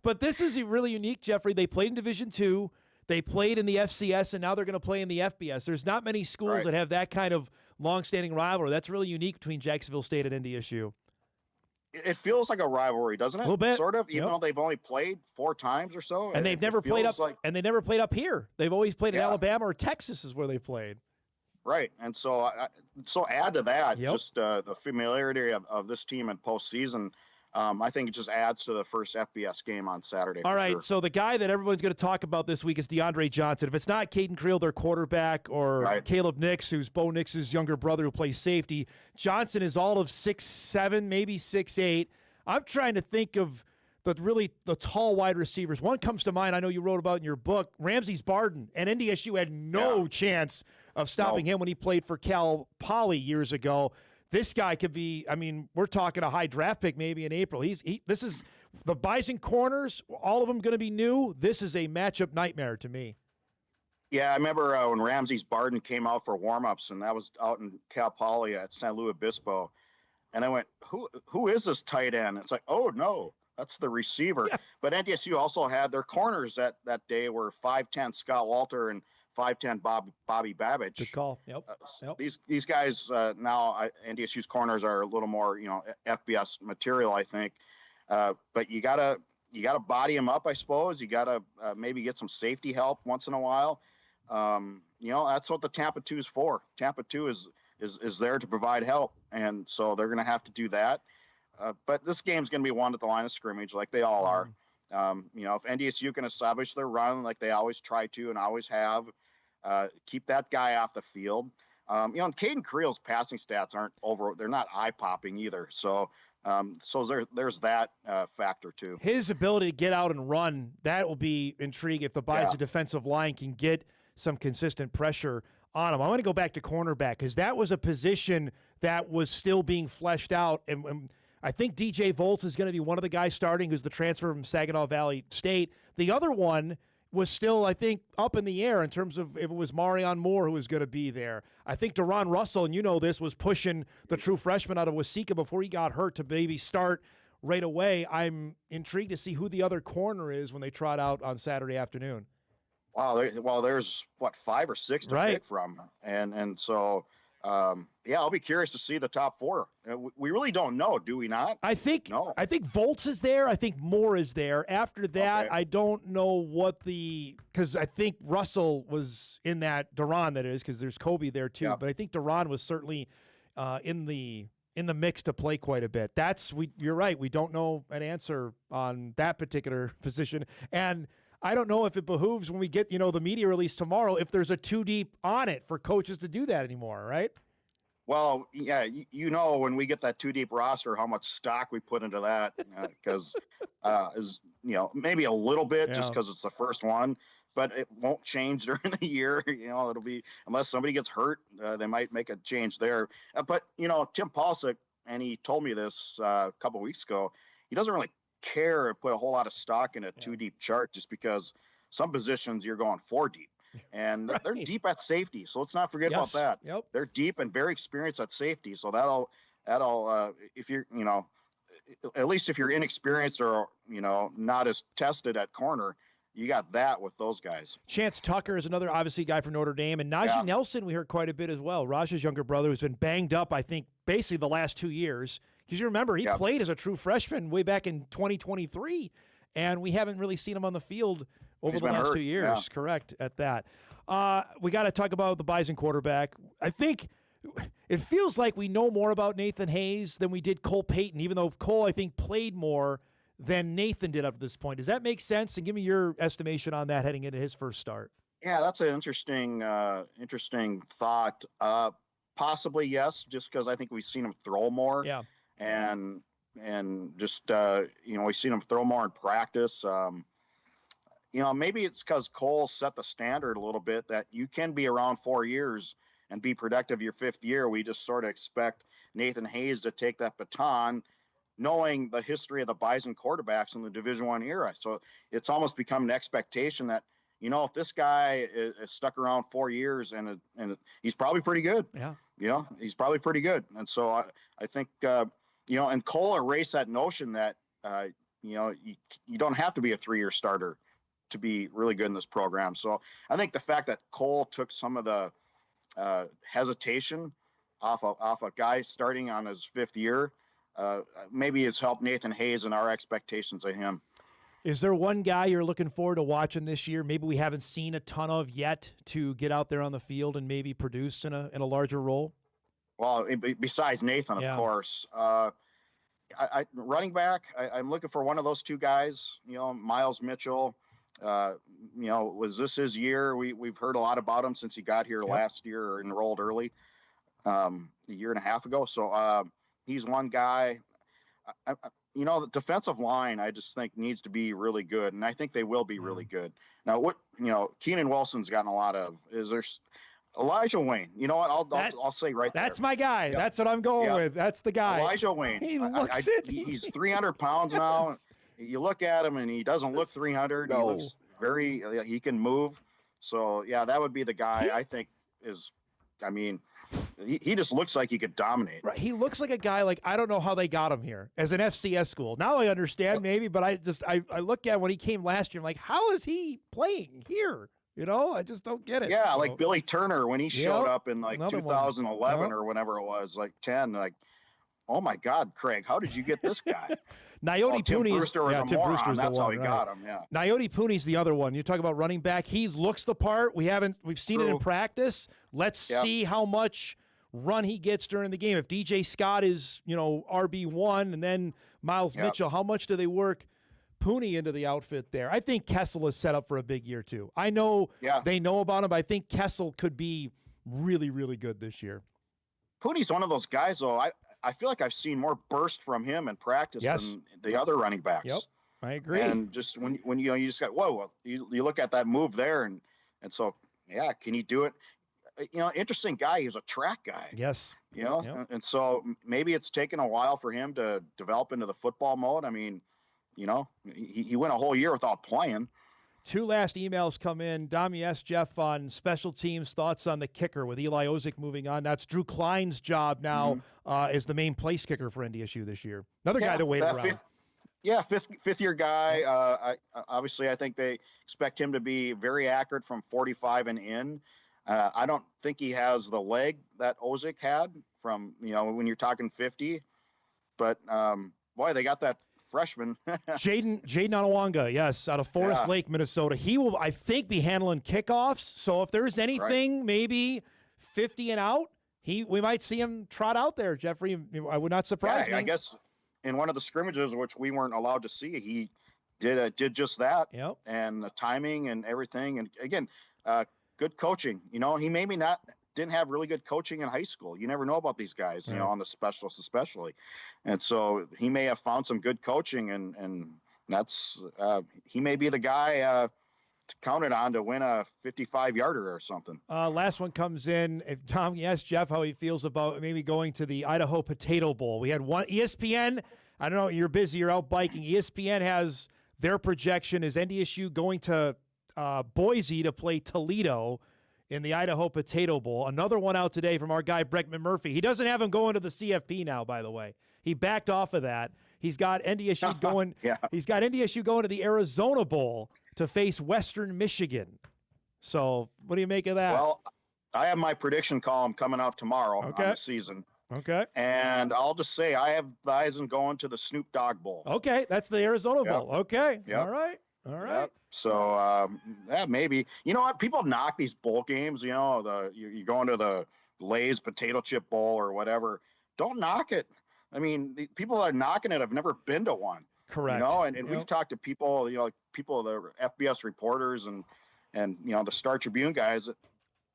But this is really unique, Jeffrey. They played in Division II. They played in the FCS, and now they're going to play in the FBS. There's not many schools that have that kind of long-standing rivalry. That's really unique between Jacksonville State and NDSU. It feels like a rivalry, doesn't it? A little bit. Sort of, even though they've only played 4 times or so. And they've never played up and they never played up here. They've always played in Alabama or Texas is where they played. Right. And so add to that just the familiarity of this team in postseason. I think it just adds to the first FBS game on Saturday. All right, sure. so the guy that everyone's going to talk about this week is DeAndre Johnson. If it's not Caden Creel, their quarterback, or Caleb Nix, who's Bo Nix's younger brother who plays safety, Johnson is all of 6'7", maybe 6'8". I'm trying to think of the tall wide receivers. One comes to mind, I know you wrote about in your book, Ramses Barden, and NDSU had no chance of stopping him when he played for Cal Poly years ago. This guy could be, I mean, we're talking a high draft pick maybe in April. This is the Bison corners, all of them going to be new. This is a matchup nightmare to me. Yeah, I remember when Ramses Barden came out for warm-ups, and that was out in Cal Poly at San Luis Obispo. And I went, who is this tight end? It's like, oh, no, that's the receiver. Yeah. But NDSU also had their corners that day were 5'10" Scott Walter and 5'10" Bobby Babbage. Good call. Yep. These guys now, NDSU's corners are a little more, FBS material, I think. But you gotta body them up, I suppose. You gotta maybe get some safety help once in a while. That's what the Tampa 2 is for. Tampa 2 is there to provide help, and so they're gonna have to do that. But this game's gonna be won at the line of scrimmage, like they all are. If NDSU can establish their run like they always try to and always have, keep that guy off the field. And Caden Creel's passing stats they're not eye-popping either. So there's that factor too. His ability to get out and run, that will be intriguing if the Bison defensive line can get some consistent pressure on him. I want to go back to cornerback because that was a position that was still being fleshed out, and I think DJ Volz is going to be one of the guys starting, who's the transfer from Saginaw Valley State. The other one was still, I think, up in the air in terms of if it was Marion Moore who was going to be there. I think Deron Russell, and you know this, was pushing the true freshman out of Waseca before he got hurt to maybe start right away. I'm intrigued to see who the other corner is when they trot out on Saturday afternoon. Wow, there's, 5 or 6 to pick from. And so, I'll be curious to see the top 4. We really don't know, do we not? I think Volz is there. I think Moore is there. After that, I don't know because I think Russell was in that, Deron that is, because there's Kobe there too. Yep. But I think Deron was certainly in the mix to play quite a bit. You're right. We don't know an answer on that particular position. And I don't know if it behooves when we get, the media release tomorrow, if there's a 2 deep on it for coaches to do that anymore, right? Well, yeah, when we get that 2 deep roster, how much stock we put into that, because maybe a little bit just because it's the first one, but it won't change during the year. It'll be, unless somebody gets hurt, they might make a change there. But Tim Paulsick, and he told me this a couple of weeks ago, he doesn't really care to put a whole lot of stock in a 2 deep chart just because some positions you're going 4 deep. And they're deep at safety, so let's not forget about that. Yep. They're deep and very experienced at safety, so that'll if you're at least if you're inexperienced or not as tested at corner, you got that with those guys. Chance Tucker is another obviously guy from Notre Dame, and Najee Nelson we heard quite a bit as well. Raj's younger brother, who's been banged up, I think, basically the last 2 years. Because you remember he played as a true freshman way back in 2023, and we haven't really seen him on the field over the last 2 years. Yeah. Correct at that. We got to talk about the Bison quarterback. I think it feels like we know more about Nathan Hayes than we did Cole Payton, even though Cole, I think, played more than Nathan did up to this point. Does that make sense? And give me your estimation on that heading into his first start. Yeah, that's an interesting thought. Possibly, yes, just because I think we've seen him throw more. Yeah. And just, we've seen him throw more in practice. Maybe it's because Cole set the standard a little bit that you can be around 4 years and be productive your 5th year. We just sort of expect Nathan Hayes to take that baton, knowing the history of the Bison quarterbacks in the Division I era. So it's almost become an expectation that, if this guy is stuck around 4 years and he's probably pretty good. Yeah. He's probably pretty good. And so I think, and Cole erased that notion that, you don't have to be a 3-year starter to be really good in this program. So I think the fact that Cole took some of the hesitation off a guy starting on his 5th year, maybe has helped Nathan Hayes and our expectations of him. Is there one guy you're looking forward to watching this year, maybe we haven't seen a ton of yet, to get out there on the field and maybe produce in a larger role? Well, besides Nathan, of course. running back, I'm looking for one of those two guys, Miles Mitchell. Was this his year? We've heard a lot about him since he got here last year or enrolled early, a year and a half ago. So he's one guy. The defensive line, I just think needs to be really good, and I think they will be really good. Now, Keenan Wilson's gotten a lot of. Is there Elijah Wayne? You know what? I'll say right there. That's my guy. Yep. That's what I'm going with. That's the guy. Elijah Wayne. He looks he's 300 pounds now. You look at him, and he doesn't look 300. No. He looks he can move. So, yeah, that would be the guy I think is, he just looks like he could dominate. Right. He looks like a guy, I don't know how they got him here as an FCS school. Now I understand maybe, but I look at when he came last year, I'm like, how is he playing here? I just don't get it. Yeah, like Billy Turner when he showed up in 2011 or whenever it was, 10, oh my God, Craig, how did you get this guy? Naoti Tim Pooney's, Brewster was a moron. That's how he got him. Yeah. Naoti Pooney's the other one. You talk about running back. He looks the part. We've seen it in practice. Let's see how much run he gets during the game. If DJ Scott is, RB1 and then Miles Mitchell, how much do they work Pooney into the outfit there? I think Kessel is set up for a big year too. I know they know about him, but I think Kessel could be really, really good this year. Pooney's one of those guys, though. I feel like I've seen more burst from him in practice than the other running backs. Yep, I agree. And just when you just got you look at that move there, and so can he do it? Interesting guy. He's a track guy. Yes. And so maybe it's taken a while for him to develop into the football mode. He went a whole year without playing. Two last emails come in. Dom, you asked Jeff on special teams, thoughts on the kicker with Eli Ozick moving on. That's Drew Klein's job now as the main place kicker for NDSU this year. Another guy to wait around. Fifth year guy. Obviously, I think they expect him to be very accurate from 45 and in. I don't think he has the leg that Ozick had from, when you're talking 50. But, they got that freshman. Jaden Onawanga, yes, out of Forest Lake, Minnesota. He will, I think, be handling kickoffs. So if there's anything, maybe 50 and out, we might see him trot out there, Jeffrey. I would not surprise me. I guess in one of the scrimmages, which we weren't allowed to see, he did just that. Yep. And the timing and everything. And again, good coaching. He maybe didn't have really good coaching in high school. You never know about these guys, on the specialists especially. And so he may have found some good coaching, and that's he may be the guy counted on to win a 55-yarder or something. Last one comes in. If Tom, you asked Jeff how he feels about maybe going to the Idaho Potato Bowl. We had one ESPN. I don't know. You're busy. You're out biking. ESPN has their projection is NDSU going to Boise to play Toledo in the Idaho Potato Bowl. Another one out today from our guy, Brett McMurphy. He doesn't have him going to the CFP now, by the way. He backed off of that. He's got NDSU going. He's got NDSU going to the Arizona Bowl to face Western Michigan. So what do you make of that? Well, I have my prediction column coming out tomorrow on the season. Okay. And I'll just say I have the eyes on going to the Snoop Dogg Bowl. Okay, that's the Arizona Bowl. Okay. Yep. All right. Yep. So, maybe. You know what? People knock these bowl games, you go into the Lay's Potato Chip Bowl or whatever. Don't knock it. The people that are knocking it have never been to one. Correct. And we've talked to people, people, the FBS reporters and the Star Tribune guys.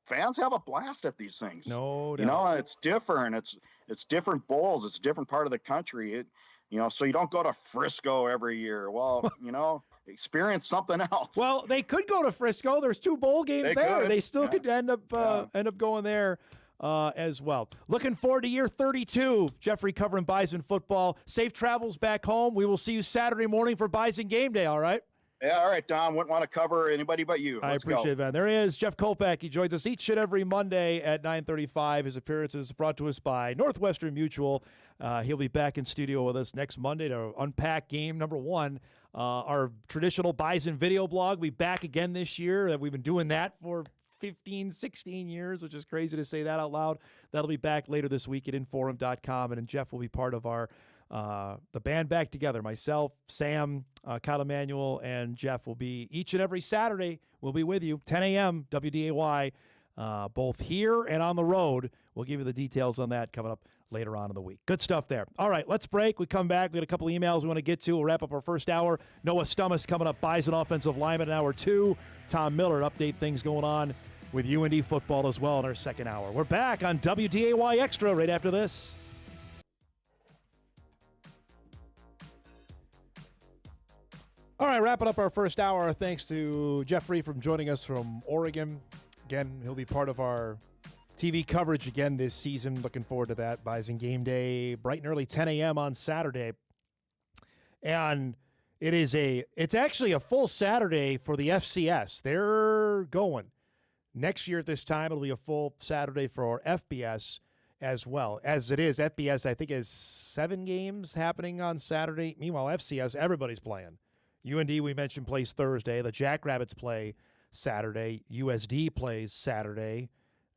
Fans have a blast at these things. No doubt. It's different. It's different bowls. It's a different part of the country. So you don't go to Frisco every year. Well, experience something else. Well, they could go to Frisco. There's 2 bowl games there. They still could end up going there as well. Looking forward to year 32. Jeffrey covering Bison football. Safe travels back home. We will see you Saturday morning for Bison game day. All right. Yeah, all right, Don. Wouldn't want to cover anybody but you. I appreciate that. There he is, Jeff Kolpack. He joins us each and every Monday at 9:35. His appearances brought to us by Northwestern Mutual. He'll be back in studio with us next Monday to unpack game number 1. Our traditional Bison video blog will be back again this year. We've been doing that for 15, 16 years, which is crazy to say that out loud. That'll be back later this week at Inforum.com, and Jeff will be part of our the band back together. Myself, Sam, Kyle Emanuel, and Jeff will be each and every Saturday. We'll be with you, 10 a.m., WDAY, both here and on the road. We'll give you the details on that coming up later on in the week. Good stuff there. All right, let's break. We come back. We got a couple emails we want to get to. We'll wrap up our first hour. Noah Stommes coming up, Bison offensive lineman in hour 2. Tom Miller, update things going on with UND football as well in our second hour. We're back on WDAY Extra right after this. All right, wrapping up our first hour. Thanks to Jeffrey for joining us from Oregon. Again, he'll be part of our TV coverage again this season. Looking forward to that. Bison game day, bright and early, 10 a.m. on Saturday. And it's actually a full Saturday for the FCS. They're going. Next year at this time, it'll be a full Saturday for FBS as well. As it is, FBS, I think, has 7 games happening on Saturday. Meanwhile, FCS, everybody's playing. UND, we mentioned, plays Thursday. The Jackrabbits play Saturday. USD plays Saturday.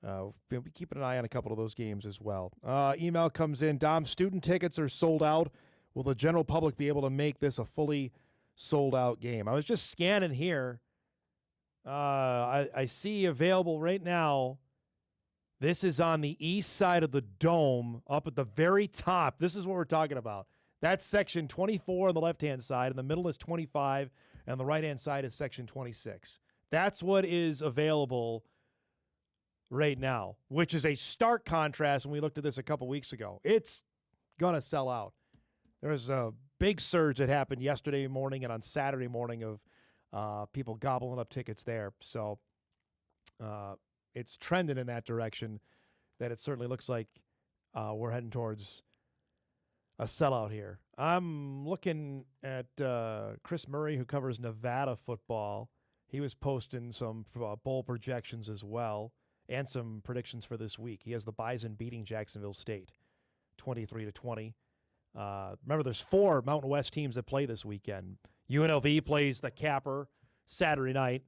We'll be keeping an eye on a couple of those games as well. Email comes in. Dom, student tickets are sold out. Will the general public be able to make this a fully sold-out game? I was just scanning here. I see available right now. This is on the east side of the dome, up at the very top. This is what we're talking about. That's section 24 on the left-hand side. In the middle is 25, and the right-hand side is section 26. That's what is available right now, which is a stark contrast when we looked at this a couple weeks ago. It's going to sell out. There was a big surge that happened yesterday morning and on Saturday morning of people gobbling up tickets there. So it's trending in that direction that it certainly looks like we're heading towards a sellout here. I'm looking at Chris Murray, who covers Nevada football. He was posting some bowl projections as well and some predictions for this week. He has the Bison beating Jacksonville State 23-20. Remember, there's 4 Mountain West teams that play this weekend. UNLV plays the Capper Saturday night.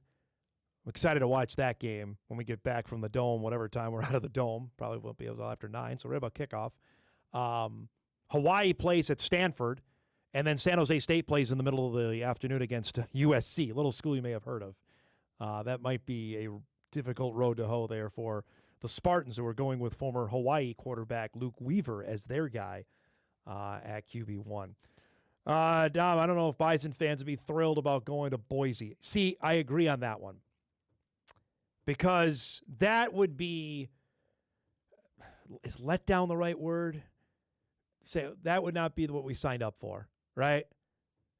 I'm excited to watch that game when we get back from the Dome, whatever time we're out of the Dome. Probably won't be able to after 9, so right about kickoff. Hawaii plays at Stanford, and then San Jose State plays in the middle of the afternoon against USC, a little school you may have heard of. That might be a difficult road to hoe there for the Spartans, who are going with former Hawaii quarterback Luke Weaver as their guy at QB1. Dom, I don't know if Bison fans would be thrilled about going to Boise. See, I agree on that one. Because that would be, is let down the right word? Say that would not be what we signed up for, right?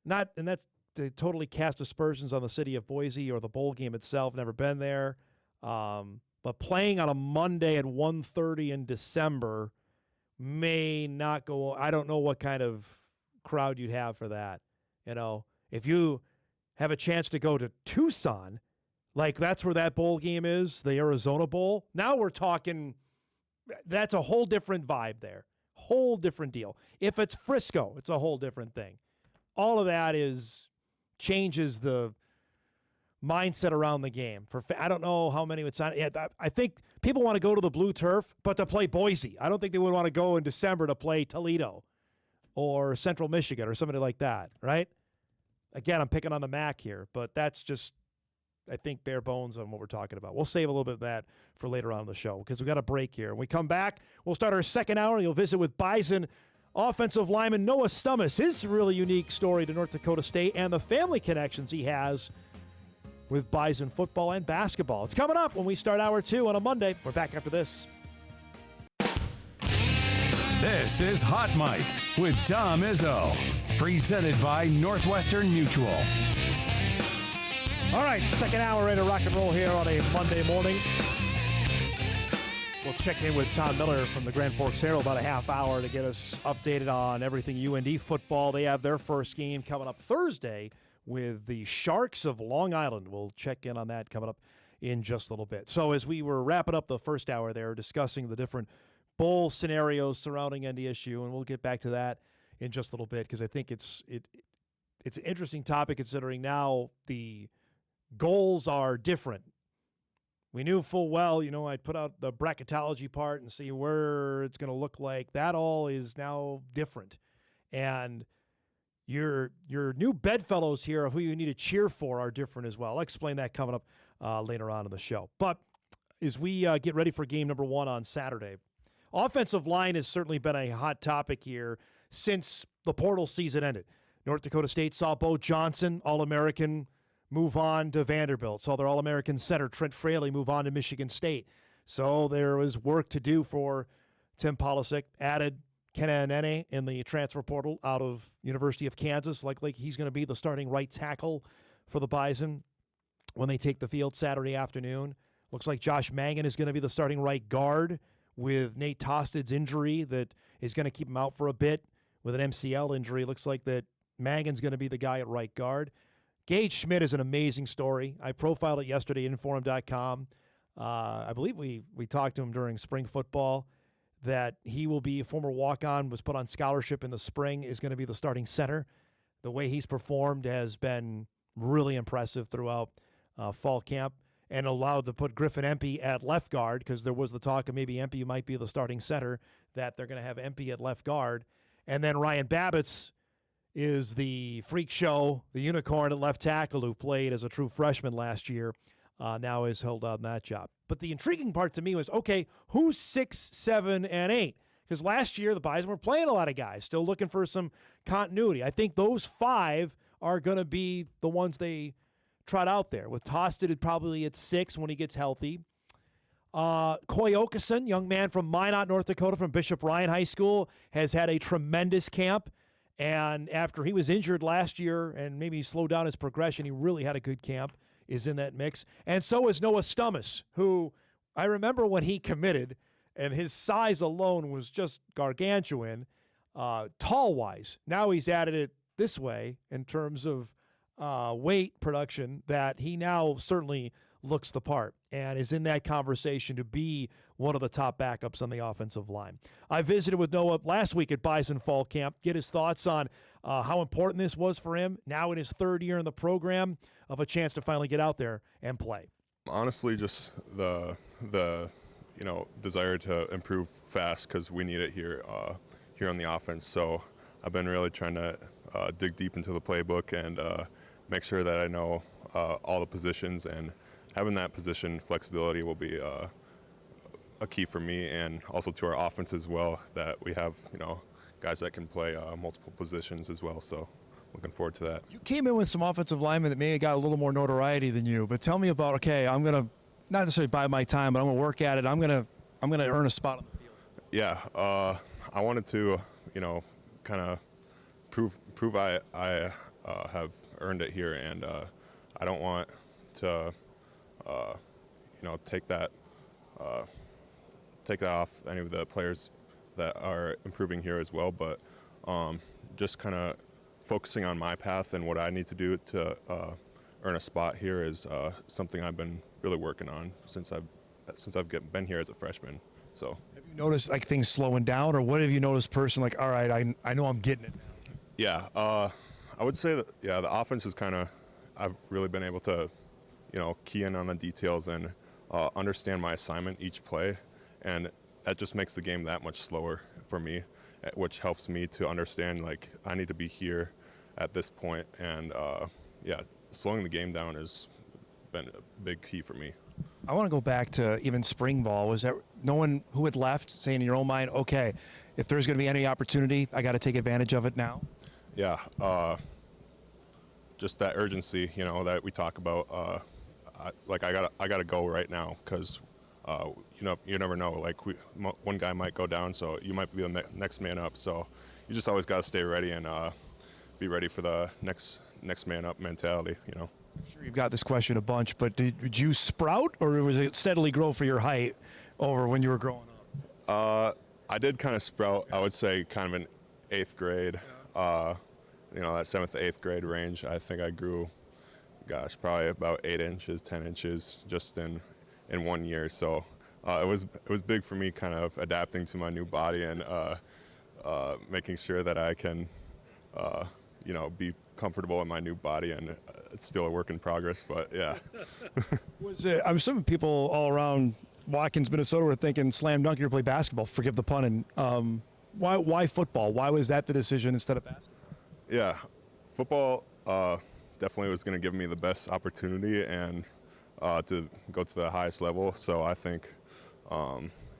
And that's to totally cast aspersions on the city of Boise or the bowl game itself. Never been there. But playing on a Monday at 1:30 in December may not go. I don't know what kind of crowd you'd have for that. You know, if you have a chance to go to Tucson, like that's where that bowl game is, the Arizona Bowl. Now we're talking, that's a whole different vibe there. Whole different deal. If it's Frisco, it's a whole different thing. All of that changes the mindset around the game. I don't know how many would sign. Yeah, I think people want to go to the blue turf, but to play Boise. I don't think they would want to go in December to play Toledo or Central Michigan or somebody like that, right? Again, I'm picking on the MAC here, but that's just, I think, bare bones on what we're talking about. We'll save a little bit of that for later on in the show because we've got a break here. When we come back, we'll start our second hour, and you'll visit with Bison offensive lineman Noah Stommes, his really unique story to North Dakota State and the family connections he has with Bison football and basketball. It's coming up when we start hour 2 on a Monday. We're back after this. This is Hot Mic with Dom Izzo, presented by Northwestern Mutual. All right, second hour ready to rock and roll here on a Monday morning. We'll check in with Tom Miller from the Grand Forks Herald about a half hour to get us updated on everything UND football. They have their first game coming up Thursday with the Sharks of Long Island. We'll check in on that coming up in just a little bit. So as we were wrapping up the first hour there, discussing the different bowl scenarios surrounding NDSU, and we'll get back to that in just a little bit because I think it's an interesting topic considering now the goals are different. We knew full well, I'd put out the bracketology part and see where it's going to look like. That all is now different. And your new bedfellows here of who you need to cheer for are different as well. I'll explain that coming up later on in the show. But as we get ready for game number 1 on Saturday, offensive line has certainly been a hot topic here since the portal season ended. North Dakota State saw Bo Johnson, All-American, move on to Vanderbilt. Saw their All-American center, Trent Fraley, move on to Michigan State. So there was work to do for Tim Polisic. Added Kenna Nene in the transfer portal out of University of Kansas. Likely he's going to be the starting right tackle for the Bison when they take the field Saturday afternoon. Looks like Josh Mangan is going to be the starting right guard with Nate Tosted's injury that is going to keep him out for a bit with an MCL injury. Looks like that Mangan's going to be the guy at right guard. Gage Schmidt is an amazing story. I profiled it yesterday at Inforum.com. I believe we talked to him during spring football that he will be a former walk-on, was put on scholarship in the spring, is going to be the starting center. The way he's performed has been really impressive throughout fall camp, and allowed to put Griffin Empey at left guard because there was the talk of maybe Empey might be the starting center, that they're going to have Empey at left guard. And then Ryan Babbitts is the freak show, the unicorn at left tackle who played as a true freshman last year, now is held on that job. But the intriguing part to me was, okay, who's 6, 7, and 8? Because last year the Bison were playing a lot of guys, still looking for some continuity. I think those 5 are going to be the ones they trot out there, with Tosted probably at 6 when he gets healthy. Coy Okeson, young man from Minot, North Dakota, from Bishop Ryan High School, has had a tremendous camp. And after he was injured last year and maybe slowed down his progression, he really had a good camp, is in that mix. And so is Noah Stommes, who I remember when he committed, and his size alone was just gargantuan, tall-wise. Now he's added it this way in terms of weight production, that he now certainly looks the part and is in that conversation to be one of the top backups on the offensive line. I visited with Noah last week at Bison Fall Camp, get his thoughts on how important this was for him, now in his 3rd year in the program, of a chance to finally get out there and play. Honestly, just the desire to improve fast, because we need it here on the offense. So I've been really trying to dig deep into the playbook and make sure that I know all the positions, and having that position flexibility will be a key for me, and also to our offense as well, that we have guys that can play multiple positions as well. So looking forward to that. You came in with some offensive linemen that may have got a little more notoriety than you, but tell me about, okay, I'm going to not necessarily buy my time, but I'm going to work at it. I'm going to earn a spot on the field. Yeah, I wanted to kind of prove I have earned it here, and I don't want to take that off any of the players that are improving here as well, but just kind of focusing on my path and what I need to do to earn a spot here is something I've been really working on since I've been here as a freshman. So have you noticed like things slowing down, or what have you noticed personally, like, all right, I know I'm getting it now? Yeah, I would say that, the offense is I've really been able to, key in on the details and understand my assignment each play, and that just makes the game that much slower for me, which helps me to understand, like, I need to be here at this point, and slowing the game down has been a big key for me. I want to go back to even spring ball. Was that no one who had left saying in your own mind, okay, if there's going to be any opportunity, I got to take advantage of it now? Yeah, just that urgency, that we talk about. I gotta go right now, because you never know. Like, one guy might go down, so you might be the next man up. So you just always gotta stay ready and be ready for the next man up mentality. I'm sure you've got this question a bunch, but did you sprout, or was it steadily grow for your height over when you were growing up? I did kind of sprout. I would say kind of in 8th grade. That 7th to 8th grade range. I think I grew, probably about 8 inches, 10 inches just in 1 year. So it was big for me, kind of adapting to my new body and making sure that I can, be comfortable in my new body. And it's still a work in progress, but yeah. I'm assuming people all around Watkins, Minnesota were thinking slam dunk, you play basketball, forgive the pun. And why football? Why was that the decision instead of basketball? Yeah, football definitely was going to give me the best opportunity and to go to the highest level. So I think,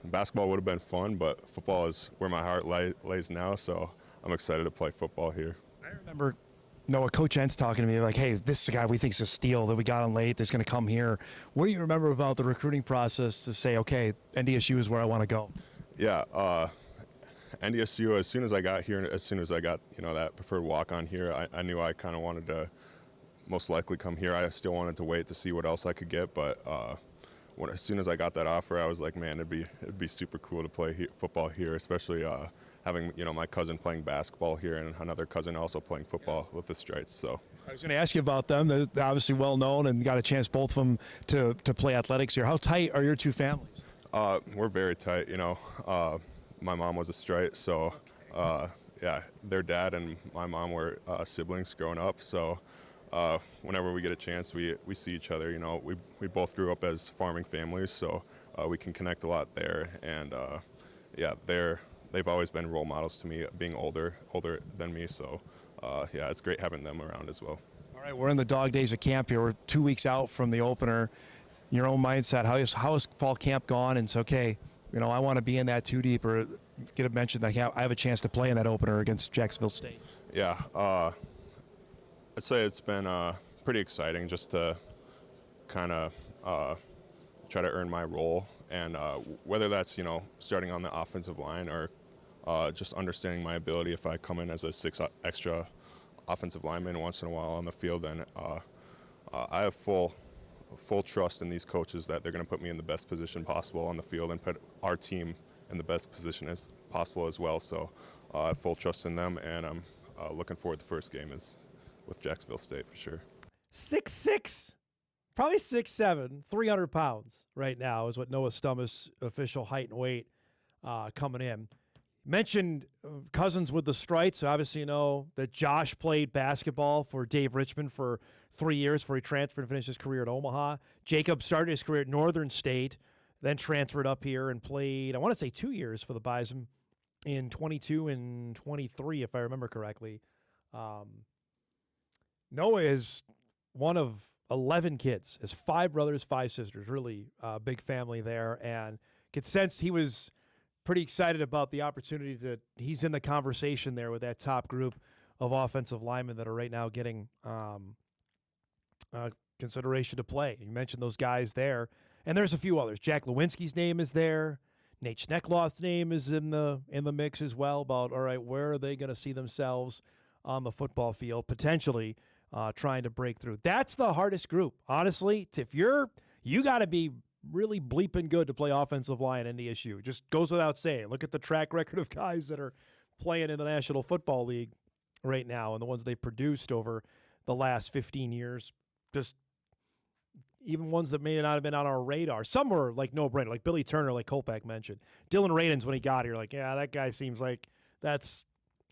basketball would have been fun, but football is where my heart lays now, so I'm excited to play football here. I remember Coach Ent's talking to me like, hey, this is a guy we think's a steal that we got on late that's going to come here. What do you remember about the recruiting process to say, okay, NDSU is where I want to go? Yeah, NDSU, as soon as I got here, as soon as I got, that preferred walk-on here, I knew I kind of wanted to most likely come here. I still wanted to wait to see what else I could get, but as soon as I got that offer, I was like, man, it'd be super cool to play football here, especially having my cousin playing basketball here and another cousin also playing football with the Strites. So I was going to ask you about them. They're obviously well known and got a chance, both of them, to play athletics here. How tight are your two families? We're very tight. My mom was a Strite, so yeah, their dad and my mom were siblings growing up. So whenever we get a chance, we see each other. We both grew up as farming families, so we can connect a lot there. And yeah, they've always been role models to me, being older than me. So yeah, it's great having them around as well. All right, we're in the dog days of camp here. We're 2 weeks out from the opener. Your own mindset, how has fall camp gone? And it's okay, I want to be in that 2 deep or get a mention that I have a chance to play in that opener against Jacksonville State. Yeah, I'd say it's been pretty exciting just to kind of try to earn my role, and whether that's starting on the offensive line or just understanding my ability. If I come in as a 6 extra offensive lineman once in a while on the field, then I have full trust in these coaches that they're going to put me in the best position possible on the field and put our team in the best position as possible as well. So I have full trust in them, and I'm looking forward to the first game is with Jacksonville State for sure. 6'6", probably 6'7", 300 pounds right now is what Noah Stommes' official height and weight coming in. Mentioned cousins with the Strites. Obviously, that Josh played basketball for Dave Richmond for 3 years before he transferred and finished his career at Omaha. Jacob started his career at Northern State, then transferred up here and played, I want to say 2 years for the Bison in 22 and 23, if I remember correctly. Noah is one of 11 kids. Has 5 brothers, 5 sisters. Really big family there, and could sense he was pretty excited about the opportunity that he's in the conversation there with that top group of offensive linemen that are right now getting consideration to play. You mentioned those guys there, and there's a few others. Jack Lewinsky's name is there. Nate Schneckloth's name is in the mix as well. About, all right, where are they going to see themselves on the football field, potentially trying to break through? That's the hardest group, honestly. If you got to be really bleeping good to play offensive line in NDSU. Just goes without saying. Look at the track record of guys that are playing in the National Football League right now and the ones they produced over the last 15 years. Just even ones that may not have been on our radar. Some were like no-brainer, like Billy Turner, like Kolpack mentioned. Dylan Radins, when he got here, like, yeah, that guy seems like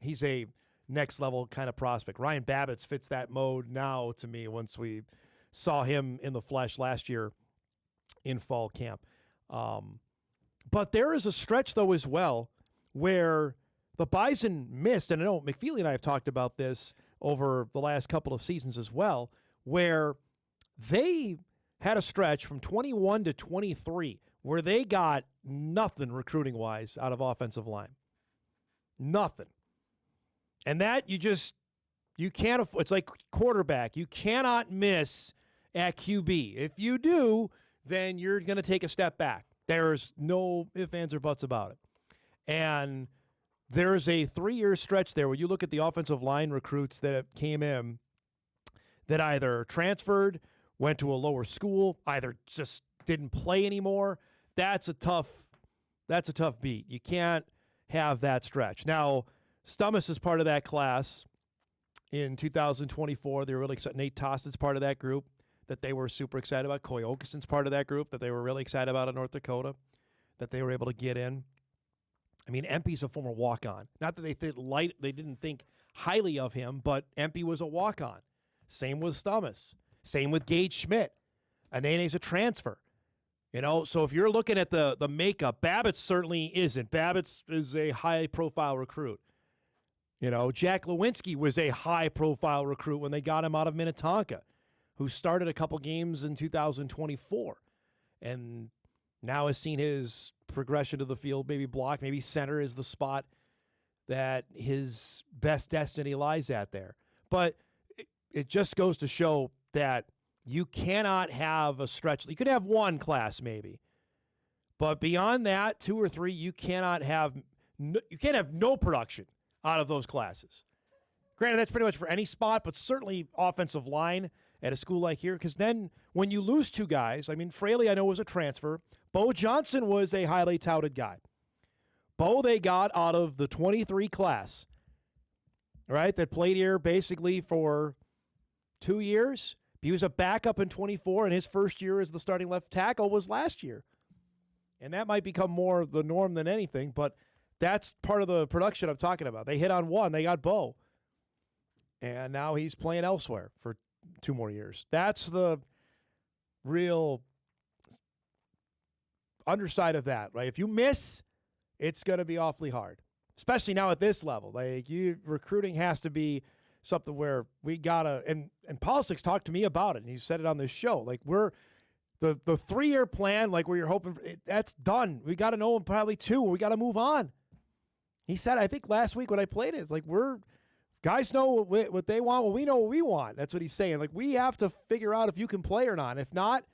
he's a next-level kind of prospect. Ryan Babbitts fits that mode now to me once we saw him in the flesh last year in fall camp. But there is a stretch, though, as well, where the Bison missed, and I know McFeely and I have talked about this over the last couple of seasons as well, where they had a stretch from 21 to 23 where they got nothing recruiting-wise out of offensive line. Nothing. And that you can't, it's like quarterback. You cannot miss at QB. If you do, then you're going to take a step back. There's no ifs, ands, or buts about it. And there's a 3-year stretch there where you look at the offensive line recruits that came in that either transferred, went to a lower school, either just didn't play anymore. That's a tough beat. You can't have that stretch. Now, Stommes is part of that class in 2024. They were really excited. Nate Tostin's part of that group that they were super excited about. Coy Okeson's part of that group that they were really excited about in North Dakota that they were able to get in. I mean, Empey's a former walk-on. Not that they didn't think highly of him, but Empey was a walk-on. Same with Stommes. Same with Gage Schmidt. Anene's a transfer. So if you're looking at the makeup, Babbitts certainly isn't. Babbitts is a high-profile recruit. Jack Lewinsky was a high-profile recruit when they got him out of Minnetonka, who started a couple games in 2024 and now has seen his progression to the field, maybe block, maybe center is the spot that his best destiny lies at there. But it just goes to show that you cannot have a stretch. You could have one class maybe, but beyond that, 2 or 3, you cannot have no production out of those classes. Granted, that's pretty much for any spot, but certainly offensive line at a school like here, because then when you lose 2 guys, I mean, Fraley I know was a transfer. Bo Johnson was a highly touted guy. Bo they got out of the 23 class, right, that played here basically for 2 years. He was a backup in 24, and his first year as the starting left tackle was last year. And that might become more the norm than anything, but that's part of the production I'm talking about. They hit on one. They got Bo. And now he's playing elsewhere for 2 more years. That's the real underside of that, right? If you miss, it's going to be awfully hard, especially now at this level. Like, recruiting has to be something where we got to, and Politics talked to me about it, and he said it on this show. Like, we're, the 3-year plan, like where you're hoping for, that's done. We got to know in probably 2. We got to move on. He said, I think last week when I played it, it's like guys know what they want. Well, we know what we want. That's what he's saying. Like, we have to figure out if you can play or not. If not,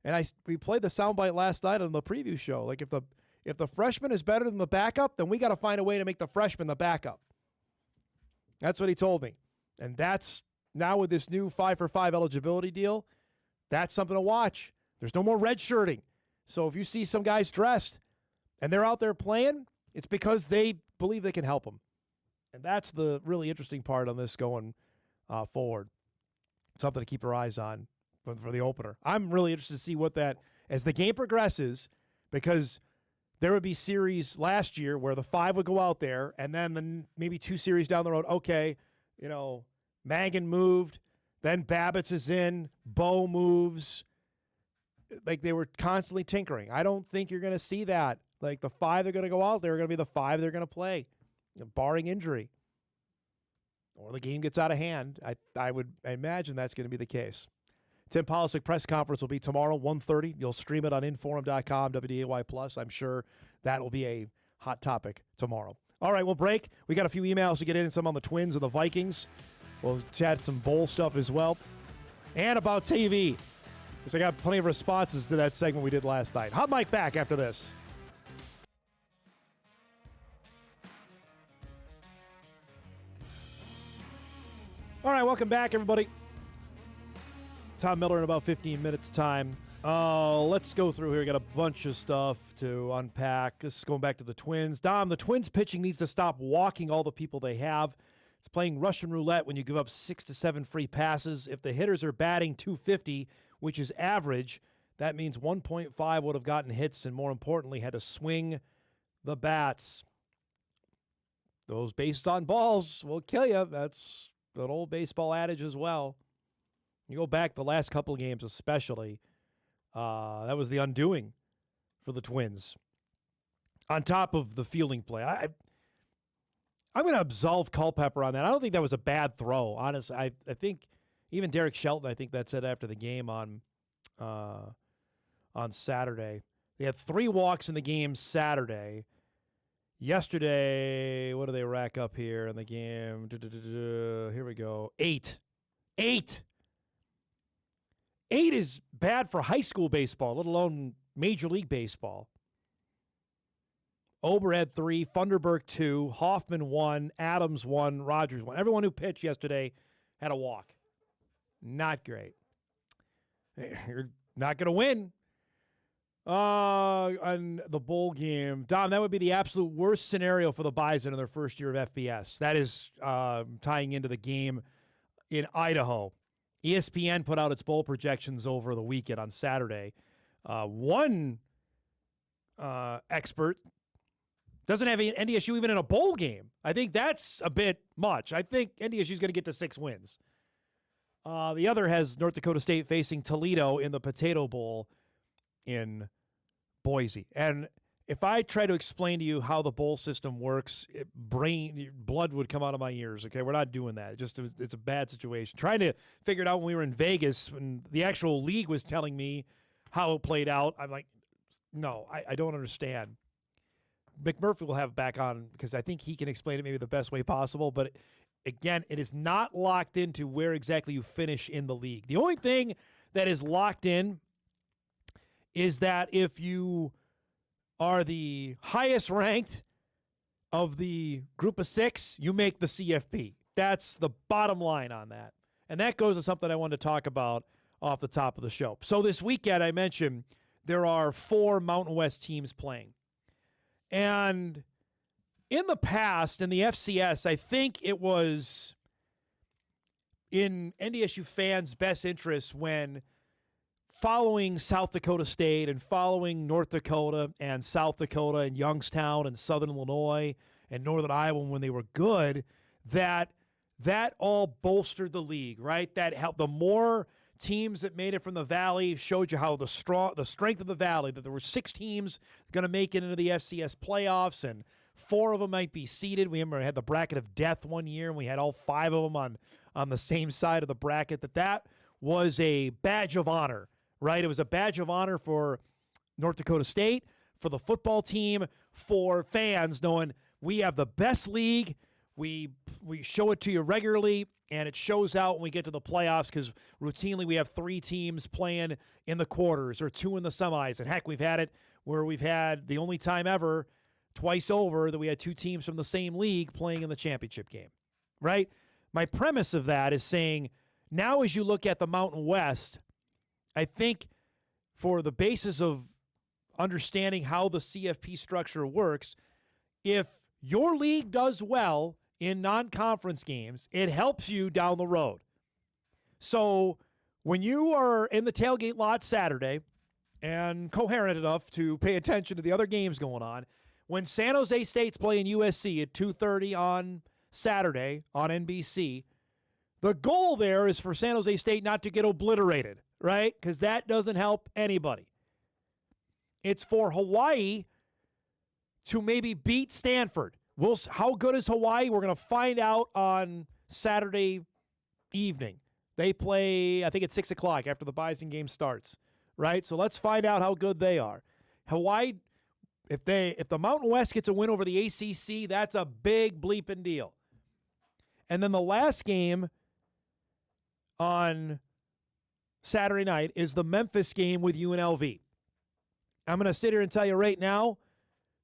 and we played the soundbite last night on the preview show. Like, if the freshman is better than the backup, then we got to find a way to make the freshman the backup. That's what he told me. And that's now with this new 5-for-5 eligibility deal, that's something to watch. There's no more redshirting. So if you see some guys dressed and they're out there playing, it's because they believe they can help them. And that's the really interesting part on this going forward. Something to keep our eyes on for the opener. I'm really interested to see what that, as the game progresses, because there would be series last year where the 5 would go out there, and then maybe 2 series down the road, okay, Magan moved, then Babbitts is in, Bo moves. Like, they were constantly tinkering. I don't think you're going to see that. Like, the 5 are going to go out there are going to be the 5 they're going to play, barring injury. Or the game gets out of hand. I would imagine that's going to be the case. Tim Polisic press conference will be tomorrow, 1:30. You'll stream it on inforum.com, WDAY+. I'm sure that will be a hot topic tomorrow. All right, we'll break. We got a few emails to get in, some on the Twins and the Vikings. We'll chat some bowl stuff as well. And about TV, because I got plenty of responses to that segment we did last night. Hot Mike back after this. All right, welcome back, everybody. Tom Miller in about 15 minutes' time. Let's go through here. Got a bunch of stuff to unpack. This is going back to the Twins. Dom, the Twins pitching needs to stop walking all the people they have. It's playing Russian roulette when you give up 6 to 7 free passes. If the hitters are batting .250, which is average, that means 1.5 would have gotten hits and, more importantly, had to swing the bats. Those bases on balls will kill you. That's an old baseball adage as well. You go back the last couple of games especially, that was the undoing for the Twins. On top of the fielding play. I'm going to absolve Culpepper on that. I don't think that was a bad throw, honestly. I think even Derek Shelton, I think that said after the game on Saturday. They had 3 walks in the game Saturday. Yesterday, what do they rack up here in the game? Here we go. 8. 8 is bad for high school baseball, let alone Major League Baseball. Ober had 3, Funderburk 2, Hoffman 1, Adams 1, Rogers 1. Everyone who pitched yesterday had a walk. Not great. You're not going to win on the bowl game. Dom, that would be the absolute worst scenario for the Bison in their first year of FBS. That is tying into the game in Idaho. ESPN put out its bowl projections over the weekend on Saturday. One expert doesn't have NDSU even in a bowl game. I think that's a bit much. I think NDSU is going to get to 6 wins. The other has North Dakota State facing Toledo in the Potato Bowl in Boise. And if I try to explain to you how the bowl system works, blood would come out of my ears. Okay, we're not doing that. It's a bad situation. Trying to figure it out when we were in Vegas, when the actual league was telling me how it played out, I'm like, no, I don't understand. McMurphy will have back on because I think he can explain it maybe the best way possible. But again, it is not locked into where exactly you finish in the league. The only thing that is locked in is that if you are the highest ranked of the group of 6, you make the CFP. That's the bottom line on that. And that goes to something I wanted to talk about off the top of the show. So this weekend, I mentioned there are 4 Mountain West teams playing. And in the past, in the FCS, I think it was in NDSU fans' best interest when following South Dakota State and following North Dakota and South Dakota and Youngstown and Southern Illinois and Northern Iowa when they were good, that all bolstered the league, right? That helped. The more teams that made it from the Valley showed you how the strength of the Valley, that there were 6 teams going to make it into the FCS playoffs, and 4 of them might be seeded. We had the bracket of death one year, and we had all 5 of them on the same side of the bracket. That was a badge of honor, right? It was a badge of honor for North Dakota State, for the football team, for fans, knowing we have the best league. We show it to you regularly, and it shows out when we get to the playoffs because routinely we have 3 teams playing in the quarters or 2 in the semis. And heck, we've had it where we've had the only time ever, twice over, that we had 2 teams from the same league playing in the championship game, right? My premise of that is saying now as you look at the Mountain West, I think for the basis of understanding how the CFP structure works, if your league does well in non-conference games, it helps you down the road. So when you are in the tailgate lot Saturday and coherent enough to pay attention to the other games going on, when San Jose State's playing USC at 2:30 on Saturday on NBC, the goal there is for San Jose State not to get obliterated, right? Because that doesn't help anybody. It's for Hawaii to maybe beat Stanford. How good is Hawaii? We're going to find out on Saturday evening. They play, I think, at 6 o'clock after the Bison game starts, right? So let's find out how good they are. Hawaii, if the Mountain West gets a win over the ACC, that's a big bleeping deal. And then the last game on Saturday night is the Memphis game with UNLV. I'm going to sit here and tell you right now,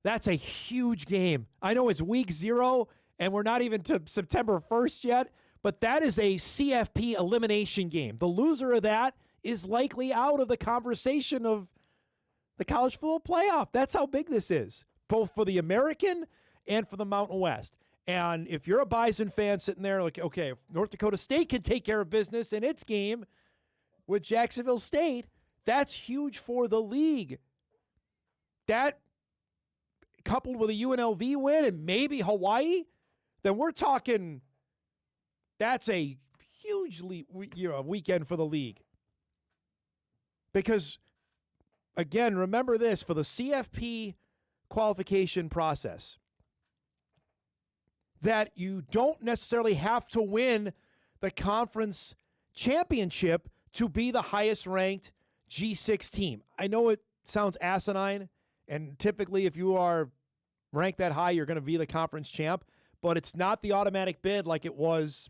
that's a huge game. I know it's week 0, and we're not even to September 1st yet, but that is a CFP elimination game. The loser of that is likely out of the conversation of the college football playoff. That's how big this is, both for the American and for the Mountain West. And if you're a Bison fan sitting there like, okay, if North Dakota State can take care of business in its game with Jacksonville State, that's huge for the league. That coupled with a UNLV win and maybe Hawaii, then we're talking that's a huge weekend for the league. Because, again, remember this, for the CFP qualification process, that you don't necessarily have to win the conference championship to be the highest-ranked G6 team. I know it sounds asinine, and typically if you are ranked that high, you're going to be the conference champ, but it's not the automatic bid like it was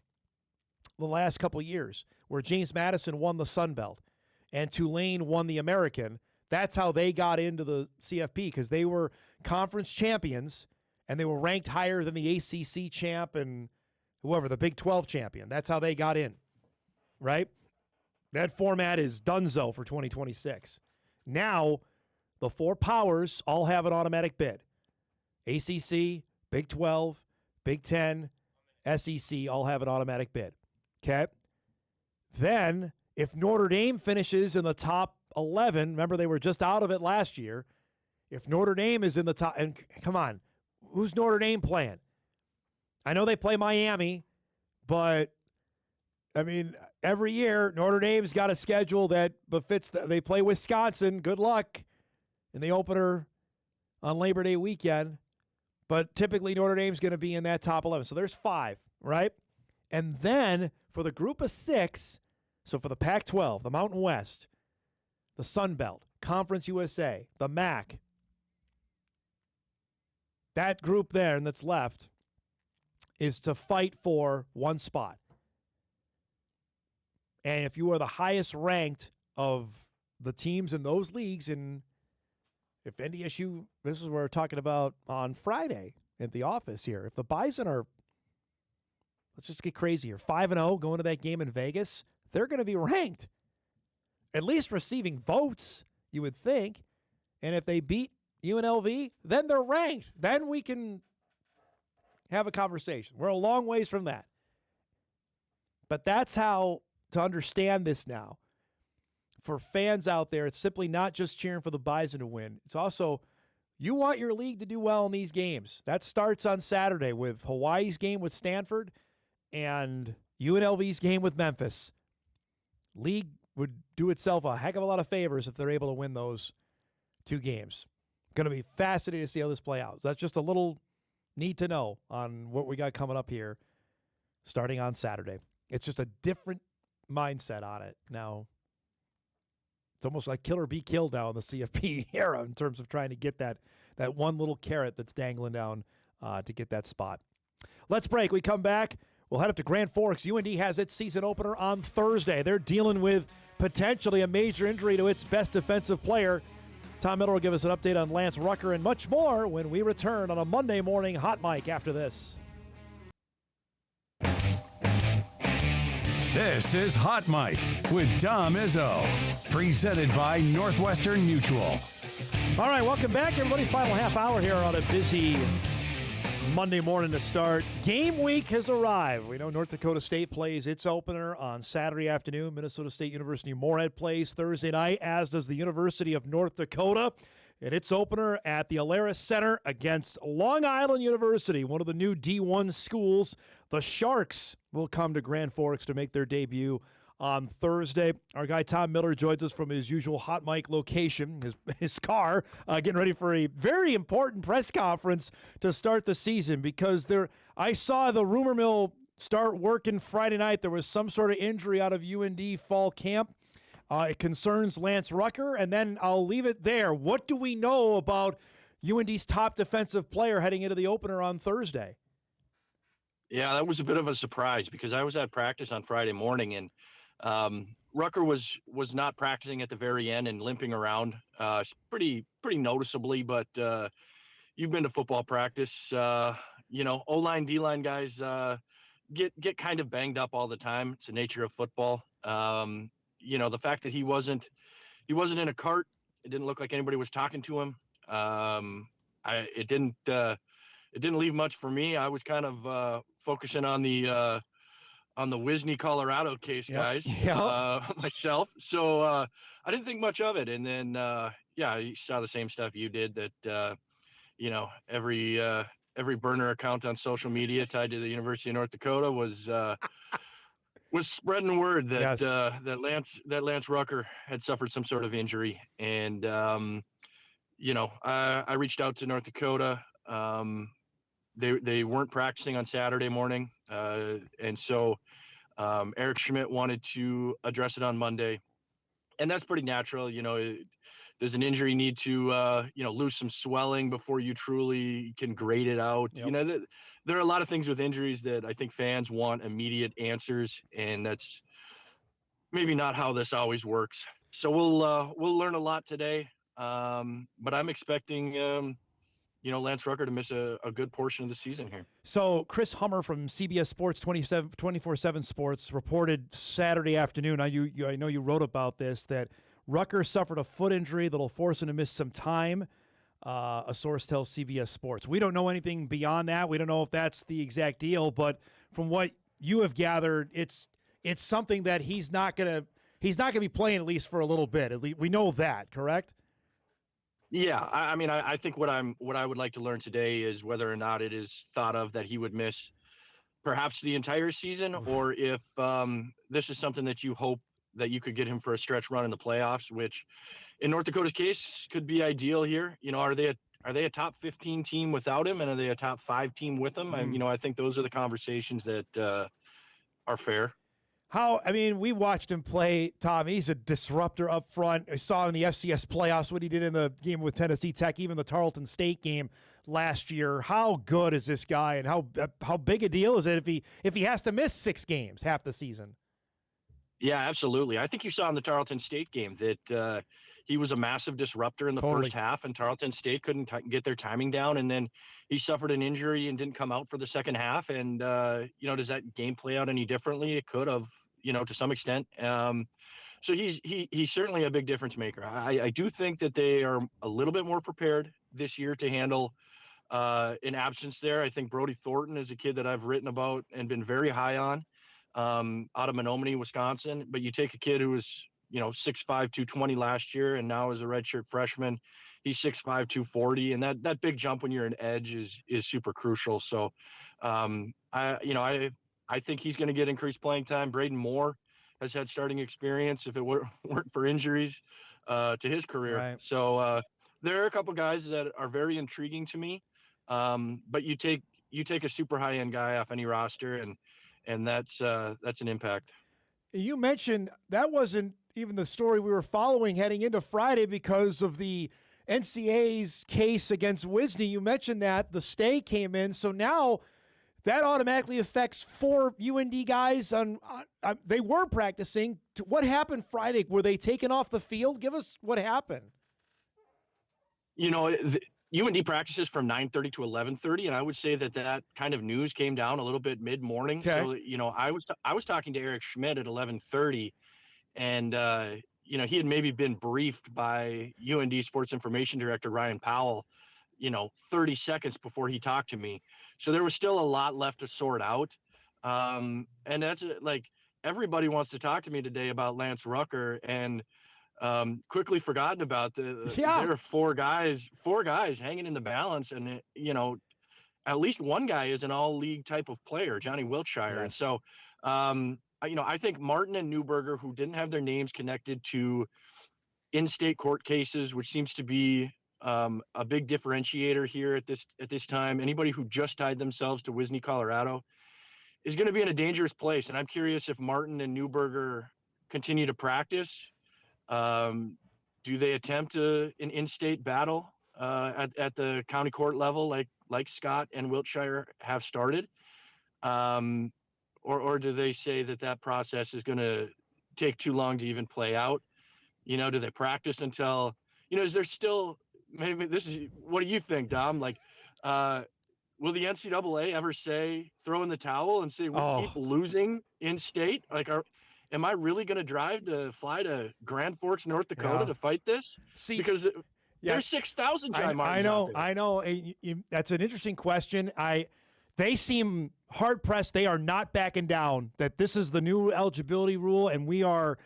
the last couple of years, where James Madison won the Sun Belt and Tulane won the American. That's how they got into the CFP, because they were conference champions, and they were ranked higher than the ACC champ and whoever, the Big 12 champion. That's how they got in, right? That format is donezo for 2026. Now, the 4 powers all have an automatic bid. ACC, Big 12, Big 10, SEC all have an automatic bid. Okay? Then, if Notre Dame finishes in the top 11, remember they were just out of it last year. If Notre Dame is in the top, and come on, who's Notre Dame playing? I know they play Miami, but, I mean, every year Notre Dame's got a schedule that befits they play Wisconsin. Good luck in the opener on Labor Day weekend. But typically Notre Dame's going to be in that top 11. So there's 5, right? And then for the group of 6, so for the Pac-12, the Mountain West, the Sun Belt, Conference USA, the MAC, that group there and that's left is to fight for one spot. And if you are the highest ranked of the teams in those leagues, and if NDSU, this is what we're talking about on Friday at the office here, if the Bison are, let's just get crazy here, 5-0 going to that game in Vegas, they're going to be ranked, at least receiving votes, you would think. And if they beat UNLV, then they're ranked. Then we can have a conversation. We're a long ways from that. But that's how to understand this now. For fans out there, it's simply not just cheering for the Bison to win. It's also, you want your league to do well in these games. That starts on Saturday with Hawaii's game with Stanford and UNLV's game with Memphis. League would do itself a heck of a lot of favors if they're able to win those two games. Going to be fascinating to see how this play out. So that's just a little need to know on what we got coming up here starting on Saturday. It's just a different mindset on it now. It's almost like kill or be killed now in the CFP era in terms of trying to get that one little carrot that's dangling down to get that spot. Let's break. We come back. We'll head up to Grand Forks. UND has its season opener on Thursday. They're dealing with potentially a major injury to its best defensive player. Tom Miller will give us an update on Lance Rucker and much more when we return on a Monday morning Hot Mic after this. This is Hot Mic with Dom Izzo, presented by Northwestern Mutual. All right, welcome back, everybody. Final half hour here on a busy Monday morning to start. Game week has arrived. We know North Dakota State plays its opener on Saturday afternoon. Minnesota State University Moorhead plays Thursday night, as does the University of North Dakota. And its opener at the Alaris Center against Long Island University, one of the new D1 schools. The Sharks will come to Grand Forks to make their debut on Thursday. Our guy Tom Miller joins us from his usual Hot Mic location, his car, getting ready for a very important press conference to start the season because I saw the rumor mill start working Friday night. There was some sort of injury out of UND fall camp. It concerns Lance Rucker, and then I'll leave it there. What do we know about UND's top defensive player heading into the opener on Thursday? Yeah, that was a bit of a surprise because I was at practice on Friday morning, and Rucker was not practicing at the very end and limping around pretty noticeably. But you've been to football practice, O-line, D-line guys get kind of banged up all the time. It's the nature of football. The fact that he wasn't in a cart, it didn't look like anybody was talking to him. It didn't leave much for me. I was kind of focusing on the Wisney, Colorado case, guys, myself. So I didn't think much of it. And then, you saw the same stuff you did that, every burner account on social media tied to the University of North Dakota was spreading word that that Lance Rucker had suffered some sort of injury. And, I reached out to North Dakota. They weren't practicing on Saturday morning. And so Eric Schmidt wanted to address it on Monday. And that's pretty natural. Does an injury need to, lose some swelling before you truly can grade it out? Yep. There are a lot of things with injuries that I think fans want immediate answers, and that's maybe not how this always works. So we'll learn a lot today, but I'm expecting Lance Rucker to miss a good portion of the season here. So Chris Hummer from CBS Sports 24/7 Sports reported Saturday afternoon. I know you wrote about this, that Rucker suffered a foot injury that'll force him to miss some time. A source tells CBS Sports. We don't know anything beyond that. We don't know if that's the exact deal, but from what you have gathered, it's something that he's not gonna be playing at least for a little bit. At least we know that, correct? Yeah, I think what I would like to learn today is whether or not it is thought of that he would miss perhaps the entire season, or if this is something that you hope that you could get him for a stretch run in the playoffs, which in North Dakota's case could be ideal here. Are they a top 15 team without him, and are they a top 5 team with him? I think those are the conversations that are fair. We watched him play, Tom. He's a disruptor up front. I saw in the FCS playoffs what he did in the game with Tennessee Tech, even the Tarleton State game last year. How good is this guy, and how big a deal is it if he has to miss 6 games, half the season? Yeah, absolutely. I think you saw in the Tarleton State game that he was a massive disruptor in the first half, and Tarleton State couldn't get their timing down, and then he suffered an injury and didn't come out for the second half. And does that game play out any differently? It could have, to some extent. So he's certainly a big difference maker. I do think that they are a little bit more prepared this year to handle an absence there. I think Brody Thornton is a kid that I've written about and been very high on. Out of Menominee, Wisconsin, but you take a kid who was, 6'5", 220 last year, and now is a redshirt freshman. He's 6'5", 240, and that big jump when you're an edge is super crucial. So, I think he's going to get increased playing time. Braden Moore has had starting experience if it weren't for injuries to his career. Right. So there are a couple guys that are very intriguing to me. But you take a super high end guy off any roster, and that's an impact. You mentioned that wasn't even the story we were following heading into Friday because of the NCAA's case against Wisney. You mentioned that the stay came in, so now that automatically affects 4 UND guys. They were practicing. What happened Friday? Were they taken off the field? Give us what happened. UND practices from 9:30 to 11:30, and I would say that kind of news came down a little bit mid-morning. Okay. So, I was talking to Eric Schmidt at 11:30, and he had maybe been briefed by UND Sports Information Director Ryan Powell, 30 seconds before he talked to me. So there was still a lot left to sort out, and that's everybody wants to talk to me today about Lance Rucker, and quickly forgotten about there are 4 guys hanging in the balance, and at least one guy is an all-league type of player, Johnny Wiltshire. Yes. And so I think Martin and Newberger, who didn't have their names connected to in-state court cases, which seems to be a big differentiator here at this time, anybody who just tied themselves to Wisney, Colorado, is going to be in a dangerous place. And I'm curious if Martin and Newberger continue to practice. Do they attempt an in-state battle at the county court level, like Scott and Wiltshire have started, or do they say that process is going to take too long to even play out? Do they practice until is there still maybe what do you think, Dom? Will the NCAA ever say throw in the towel and say we keep losing in state? Am I really going to fly to Grand Forks, North Dakota to fight this? Because there's 6,000 Dry Martins. I know. That's an interesting question. They seem hard pressed. They are not backing down. That this is the new eligibility rule, and we are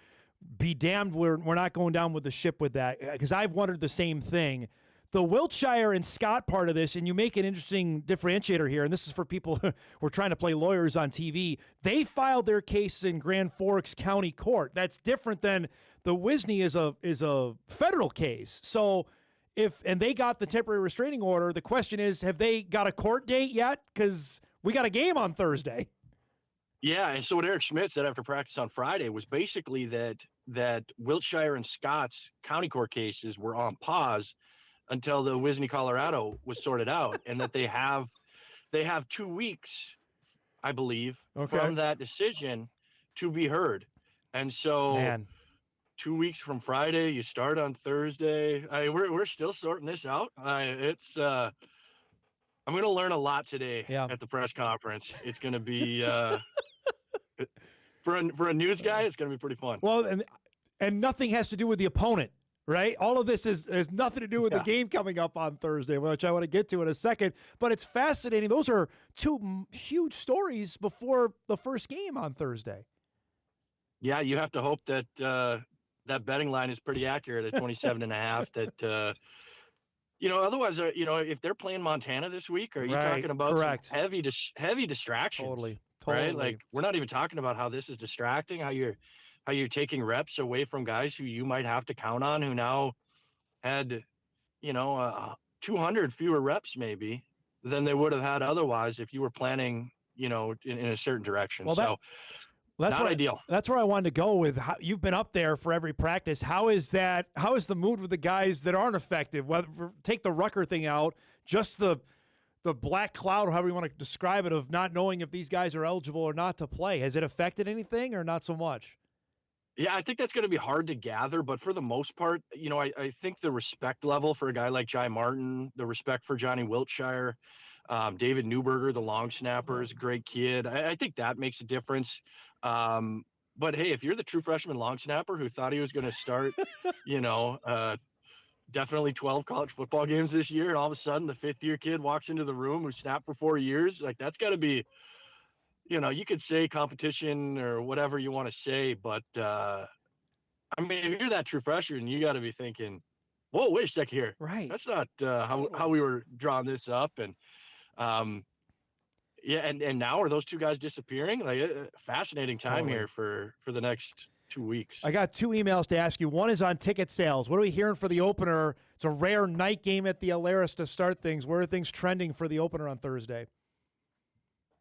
be damned. We're not going down with the ship with that, because I've wondered the same thing. The Wiltshire and Scott part of this, and you make an interesting differentiator here, and this is for people who are trying to play lawyers on TV. They filed their case in Grand Forks County Court. That's different than the Wisney is a federal case. So and they got the temporary restraining order, the question is, have they got a court date yet? Because we got a game on Thursday. Yeah, and so what Eric Schmidt said after practice on Friday was basically that Wiltshire and Scott's county court cases were on pause until the Wisney, Colorado was sorted out, and that they have 2 weeks, I believe, from that decision to be heard. And so 2 weeks from Friday, you start on Thursday. We're still sorting this out. I'm going to learn a lot today at the press conference. It's going to be for a news guy, it's going to be pretty fun. Well, and nothing has to do with the opponent. Right? All of this has nothing to do with the game coming up on Thursday, which I want to get to in a second. But it's fascinating. Those are 2 huge stories before the first game on Thursday. Yeah, you have to hope that that betting line is pretty accurate at 27.5. That otherwise, if they're playing Montana this week, are you talking about some heavy distractions? Totally. Right? Like, we're not even talking about how this is distracting. How you're taking reps away from guys who you might have to count on, who now had, 200 fewer reps maybe than they would have had otherwise if you were planning, in a certain direction. Well, Well, Not ideal. That's where I wanted to go with. You've been up there for every practice. How is that? How is the mood with the guys that aren't effective? Take the Rucker thing out, just the black cloud, or however you want to describe it, of not knowing if these guys are eligible or not to play. Has it affected anything or not so much? Yeah, I think that's going to be hard to gather, but for the most part, I think the respect level for a guy like Jai Martin, the respect for Johnny Wiltshire, David Newberger, the long snapper, is a great kid. I think that makes a difference. But hey, if you're the true freshman long snapper who thought he was going to start, definitely 12 college football games this year, and all of a sudden the fifth-year kid walks into the room who snapped for 4 years, like that's got to be, you could say competition or whatever you want to say, but I mean, if you're that true freshman, you got to be thinking, whoa, wait a second here. Right. That's not how we were drawing this up. And and now are those two guys disappearing? Like fascinating time here for the next 2 weeks. I got 2 emails to ask you. One is on ticket sales. What are we hearing for the opener? It's a rare night game at the Alaris to start things. Where are things trending for the opener on Thursday?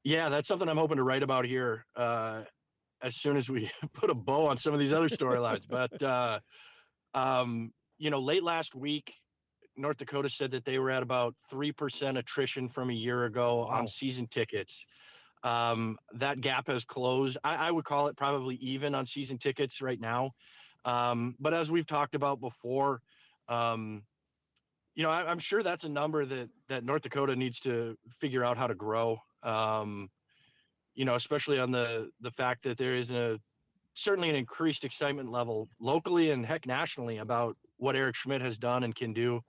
Yeah, that's something I'm hoping to write about here as soon as we put a bow on some of these other storylines. But, late last week, North Dakota said that they were at about 3% attrition from a year ago on season tickets. That gap has closed. I would call it probably even on season tickets right now. But as we've talked about before, I'm sure that's a number that North Dakota needs to figure out how to grow. Especially on the fact that there is certainly an increased excitement level locally and heck nationally about what Eric Schmidt has done and can do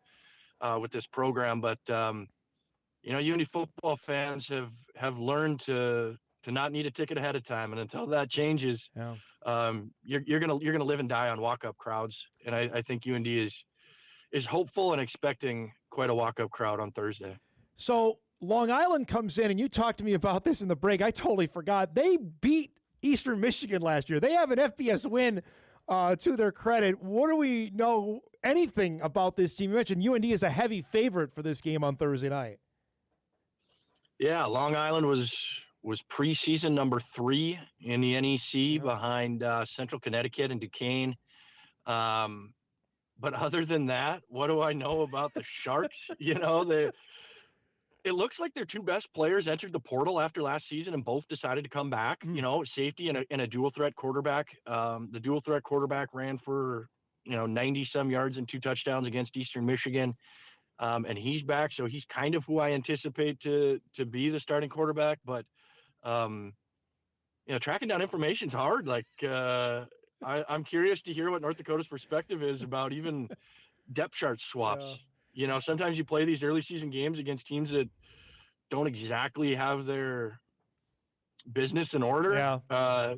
with this program. But UND football fans have learned to not need a ticket ahead of time, and until that changes, you're gonna live and die on walk-up crowds. And I think UND is hopeful and expecting quite a walk-up crowd on Thursday. So Long Island comes in, and you talked to me about this in the break. I totally forgot. They beat Eastern Michigan last year. They have an FBS win to their credit. What do we know anything about this team? You mentioned UND is a heavy favorite for this game on Thursday night. Yeah, Long Island was preseason number 3 in the NEC behind Central Connecticut and Duquesne. But other than that, what do I know about the Sharks? It looks like their 2 best players entered the portal after last season and both decided to come back. Safety and a dual threat quarterback. The dual threat quarterback ran for 90 some yards and 2 touchdowns against Eastern Michigan. And he's back, so he's kind of who I anticipate to be the starting quarterback. But tracking down information is hard. Like I'm curious to hear what North Dakota's perspective is about even depth chart swaps. Sometimes you play these early season games against teams that don't exactly have their business in order. Yeah.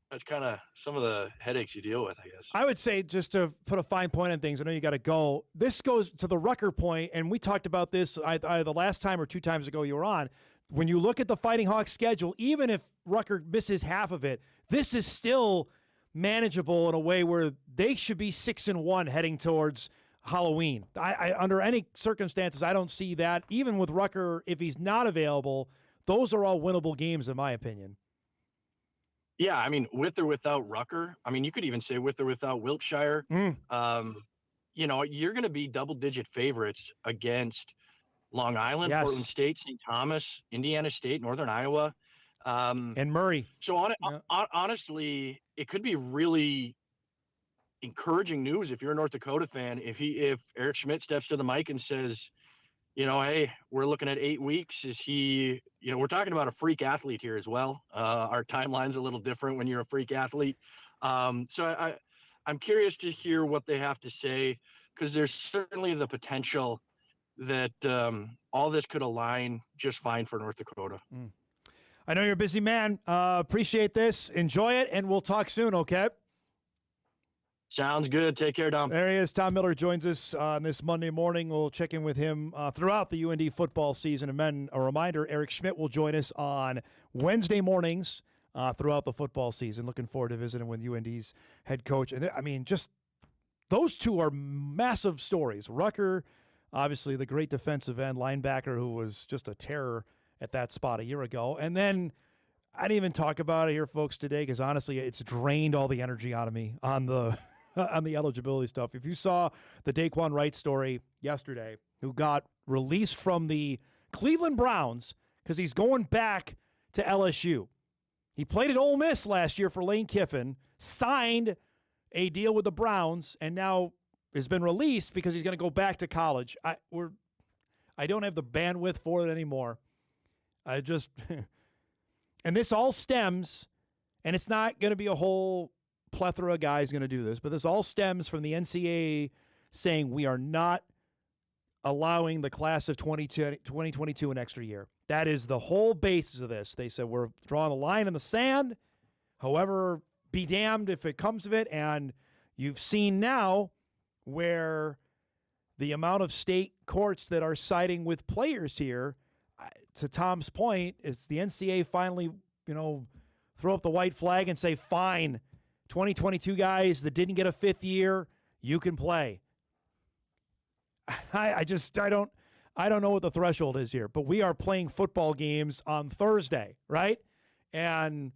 That's kind of some of the headaches you deal with, I guess. I would say, just to put a fine point on things, I know you got to go. This goes to the Rucker point, and we talked about this either the last time or 2 times ago you were on. When you look at the Fighting Hawks schedule, even if Rucker misses half of it, this is still manageable in a way where they should be 6-1 heading towards Halloween. I under any circumstances, I don't see that. Even with Rucker, if he's not available, those are all winnable games, in my opinion. Yeah, I mean, with or without Rucker, I mean, you could even say with or without Wiltshire, you're going to be double-digit favorites against Long Island, yes. Portland State, St. Thomas, Indiana State, Northern Iowa. And Murray. So honestly, it could be really encouraging news if you're a North Dakota fan. If Eric Schmidt steps to the mic and says, hey, we're looking at 8 weeks. Is he, we're talking about a freak athlete here as well. Our timeline's a little different when you're a freak athlete. So I'm curious to hear what they have to say, because there's certainly the potential that all this could align just fine for North Dakota. I know you're a busy man. Appreciate this. Enjoy it, and we'll talk soon, okay? Sounds good. Take care, Dom. There he is. Tom Miller joins us on this Monday morning. We'll check in with him throughout the UND football season. And then a reminder, Eric Schmidt will join us on Wednesday mornings throughout the football season. Looking forward to visiting with UND's head coach. And just those 2 are massive stories. Rucker, obviously the great defensive end linebacker who was just a terror at that spot a year ago. And then I didn't even talk about it here, folks, today because honestly, it's drained all the energy out of me on the on the eligibility stuff. If you saw the Daquan Wright story yesterday, who got released from the Cleveland Browns because he's going back to LSU. He played at Ole Miss last year for Lane Kiffin, signed a deal with the Browns, and now has been released because he's going to go back to college. I don't have the bandwidth for it anymore. I just and this all stems, and it's not going to be a whole plethora of guys going to do this, but this all stems from the NCAA saying we are not allowing the class of 2022 an extra year. That is the whole basis of this. They said we're drawing a line in the sand. However, be damned if it comes of it. And you've seen now where the amount of state courts that are siding with players here, to Tom's point, it's the NCAA finally, throw up the white flag and say, fine, 2022 guys that didn't get a fifth year, you can play. I don't know what the threshold is here, but we are playing football games on Thursday, right? And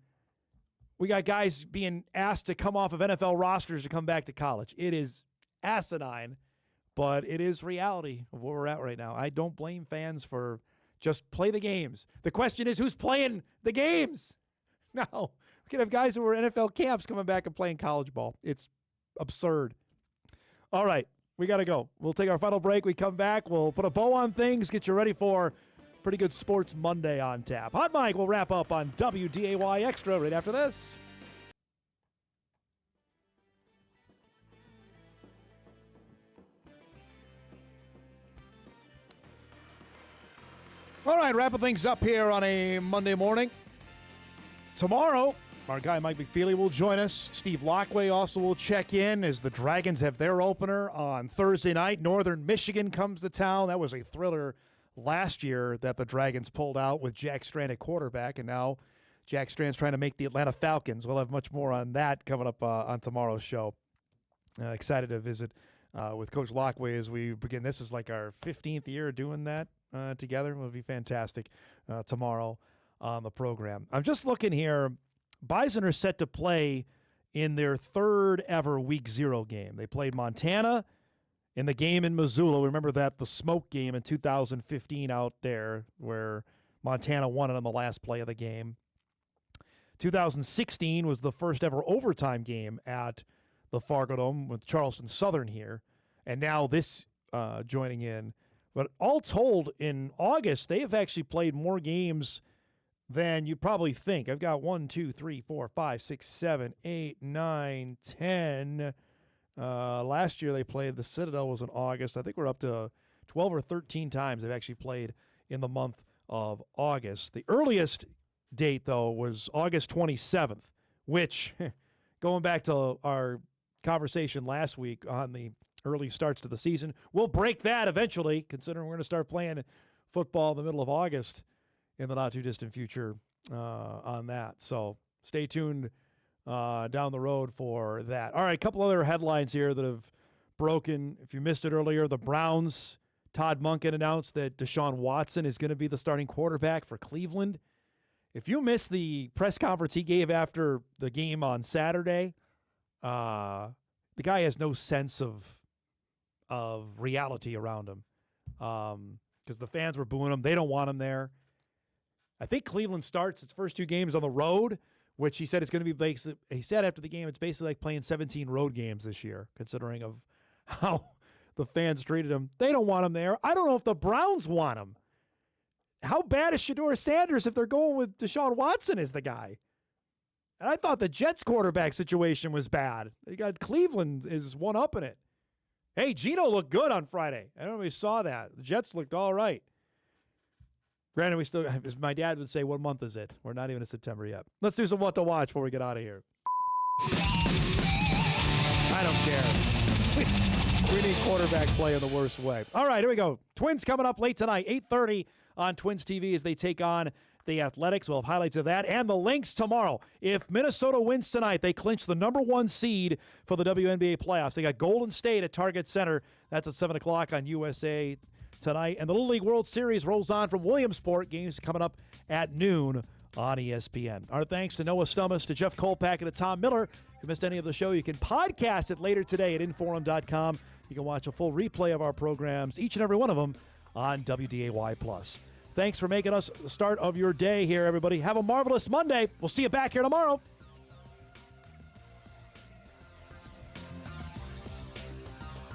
we got guys being asked to come off of NFL rosters to come back to college. It is asinine, but it is reality of where we're at right now. I don't blame fans for just play the games. The question is, who's playing the games? No, we can have guys who are NFL camps coming back and playing college ball. It's absurd. All right. We got to go. We'll take our final break. We come back. We'll put a bow on things, get you ready for pretty good Sports Monday on tap. Hot Mike will wrap up on WDAY Extra right after this. All right, wrapping things up here on a Monday morning. Tomorrow, our guy Mike McFeely will join us. Steve Lockway also will check in as the Dragons have their opener on Thursday night. Northern Michigan comes to town. That was a thriller last year that the Dragons pulled out with Jack Strand at quarterback, and now Jack Strand's trying to make the Atlanta Falcons. We'll have much more on that coming up on tomorrow's show. Excited to visit with Coach Lockway as we begin. This is like our 15th year doing that together. It'll be fantastic tomorrow on the program. I'm just looking here. Bison are set to play in their third ever Week 0 game. They played Montana in the game in Missoula. Remember that, the smoke game in 2015 out there where Montana won it on the last play of the game. 2016 was the first ever overtime game at the Fargo-Dome with Charleston Southern here. And now this joining in. But all told, in August, they have actually played more games than you probably think. I've got 1, 2, 3, 4, 5, 6, 7, 8, 9, 10. Last year they played, the Citadel was in August. I think we're up to 12 or 13 times they've actually played in the month of August. The earliest date, though, was August 27th, which, going back to our conversation last week on the early starts to the season, we'll break that eventually, considering we're going to start playing football in the middle of August in the not-too-distant future on that. So stay tuned down the road for that. All right, a couple other headlines here that have broken. If you missed it earlier, the Browns, Todd Monken announced that Deshaun Watson is going to be the starting quarterback for Cleveland. If you missed the press conference he gave after the game on Saturday, the guy has no sense of reality around him because the fans were booing him. They don't want him there. I think Cleveland starts its first two games on the road, which he said it's going to be he said after the game it's basically like playing 17 road games this year, considering of how the fans treated him. They don't want him there. I don't know if the Browns want him. How bad is Shedeur Sanders if they're going with Deshaun Watson as the guy? And I thought the Jets quarterback situation was bad. They got Cleveland is one up in it. Hey, Geno looked good on Friday. I don't know if you saw that. The Jets looked all right. Granted, we still, as my dad would say, what month is it? We're not even in September yet. Let's do some what to watch before we get out of here. I don't care. We need quarterback play in the worst way. All right, here we go. Twins coming up late tonight, 8:30 on Twins TV as they take on the Athletics. We'll have highlights of that and the Lynx tomorrow. If Minnesota wins tonight, they clinch the number 1 seed for the WNBA playoffs. They got Golden State at Target Center. That's at 7 o'clock on USA tonight. And the Little League World Series rolls on from Williamsport. Games coming up at noon on ESPN. Our thanks to Noah Stommes, to Jeff Kolpack, and to Tom Miller. If you missed any of the show, you can podcast it later today at Inforum.com. You can watch a full replay of our programs, each and every one of them, on WDAY+. Thanks for making us the start of your day here, everybody. Have a marvelous Monday. We'll see you back here tomorrow.